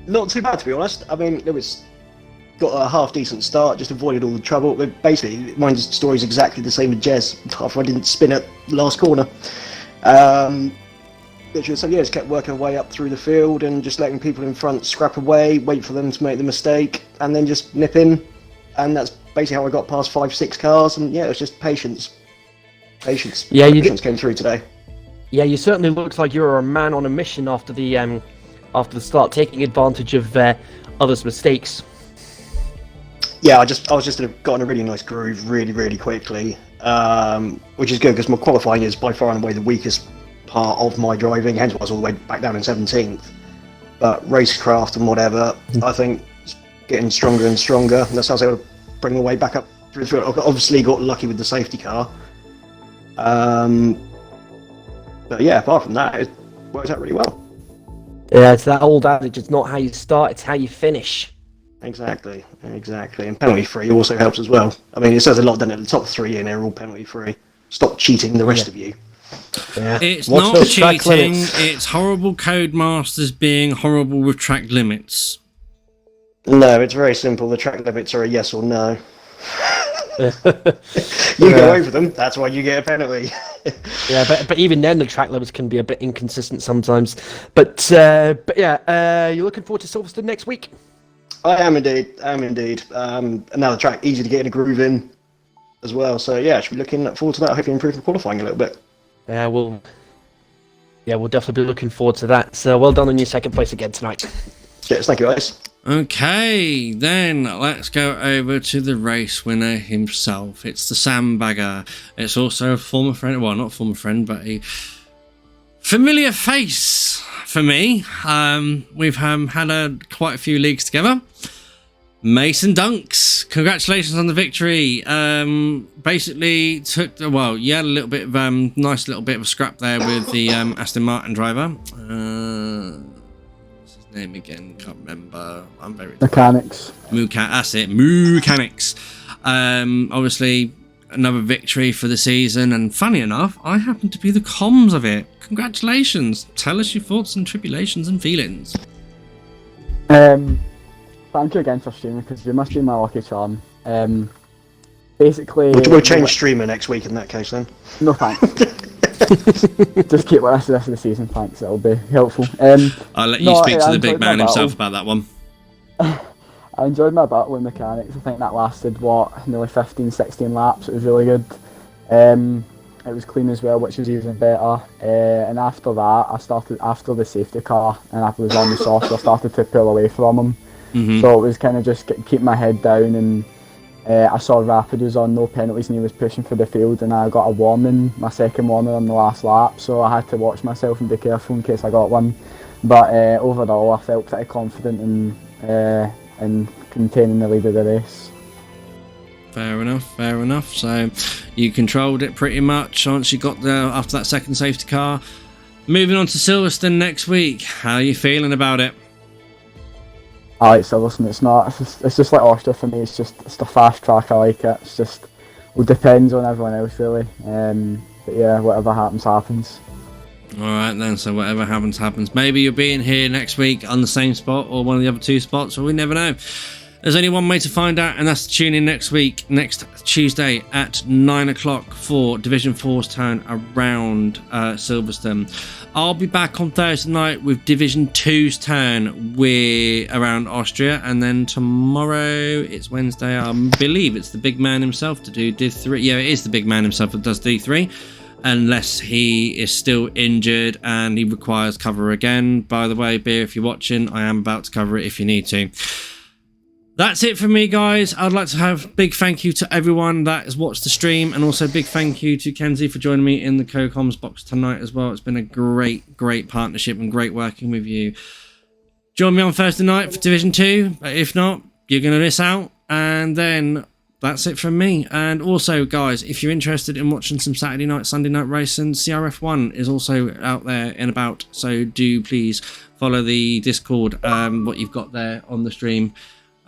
Not too bad, to be honest. I mean, it was got a half decent start, just avoided all the trouble. But basically, mine's story's exactly the same as Jez. After I didn't spin at last corner. Literally, so yeah, just kept working our way up through the field and just letting people in front scrap away, wait for them to make the mistake, and then just nip in. And that's basically how I got past 5-6 cars. And yeah, it was just patience. Yeah, patience came through today. Yeah, you certainly looked like you were a man on a mission after the start, taking advantage of others' mistakes. Yeah, I was just got in a really nice groove really quickly, which is good because my qualifying is by far and away the weakest part of my driving, hence why I was all the way back down in 17th. But racecraft and whatever, I think it's getting stronger and stronger, and that's how I was able to bring my way back up through the field. I obviously got lucky with the safety car. But yeah, apart from that, works out really well. Yeah, it's that old adage, it's not how you start, it's how you finish. Exactly. And penalty free also helps as well. I mean, it says a lot, doesn't it? The top 3 in are all penalty free. Stop cheating the rest of you. Yeah. It's Watch not those track cheating, limits. it's horrible codemasters being horrible with track limits. No, it's very simple. The track limits are a yes or no. You go over them, that's why you get a penalty. Yeah, but even then the track limits can be a bit inconsistent sometimes. But yeah, you're looking forward to Silverstone next week? I am indeed. Another track, easy to get in a groove in as well. So yeah, I should be looking forward to that. Hopefully improve the qualifying a little bit. We'll definitely be looking forward to that. So well done on your second place again tonight. Yes, thank you, guys. Okay, then let's go over to the race winner himself. It's the Sandbagger. It's also a former friend, well, not former friend, but a familiar face for me. We've had quite a few leagues together. Mason Dunks, congratulations on the victory. Basically took you had a little bit of nice little bit of a scrap there with the Aston Martin driver. Name again, can't remember. I'm very Mechanics. That's it. Mechanics. Obviously another victory for the season, and funny enough, I happen to be the comms of it. Congratulations. Tell us your thoughts and tribulations and feelings. Thank you again for streaming, because you must be my lucky charm. Basically, We'll change streamer next week in that case then. No thanks. Just keep with us the rest of the season, thanks, that'll be helpful. I'll let you speak to the big man himself about that one. I enjoyed my battle with Mechanics. I think that lasted, nearly 15-16 laps. It was really good. It was clean as well, which was even better. And after that, after the safety car, and after was on the soft, I started to pull away from him. Mm-hmm. So it was kind of just keep my head down, and I saw Rapid was on no penalties and he was pushing for the field, and I got a warning, my second warning on the last lap, so I had to watch myself and be careful in case I got one. But overall, I felt pretty confident in containing the lead of the race. Fair enough. So you controlled it pretty much once you got there after that second safety car. Moving on to Silverstone next week. How are you feeling about it? I like Silverstone. It's just like Austria for me. It's the fast track. I like it. It's just depends on everyone else really. But yeah, whatever happens, happens. All right then. So whatever happens. Maybe you'll be in here next week on the same spot or one of the other two spots, or we never know. There's only one way to find out, and that's to tune in next Tuesday at 9 o'clock for Division 4's turn around Silverstone. I'll be back on Thursday night with Division 2's turn around Austria, and then tomorrow, it's Wednesday, I believe it's the big man himself to do Div 3. Yeah, it is the big man himself that does D3, unless he is still injured and he requires cover again. By the way, Beer, if you're watching, I am about to cover it if you need to. That's it for me, guys. I'd like to have big thank you to everyone that has watched the stream, and also big thank you to Kenzie for joining me in the co-coms box tonight as well. It's been a great partnership and great working with you. Join me on Thursday night for Division 2, but if not, you're going to miss out. And then that's it from me. And also, guys, if you're interested in watching some Saturday night, Sunday night racing, CRF1 is also out there and about. So do please follow the Discord, what you've got there on the stream.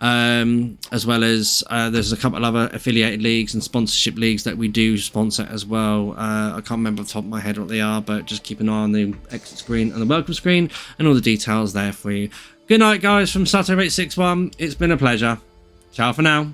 As well as there's a couple of other affiliated leagues and sponsorship leagues that we do sponsor as well. I can't remember off the top of my head what they are, but just keep an eye on the exit screen and the welcome screen and all the details there for you. Good night, guys, from Sato861. It's been a pleasure. Ciao for now.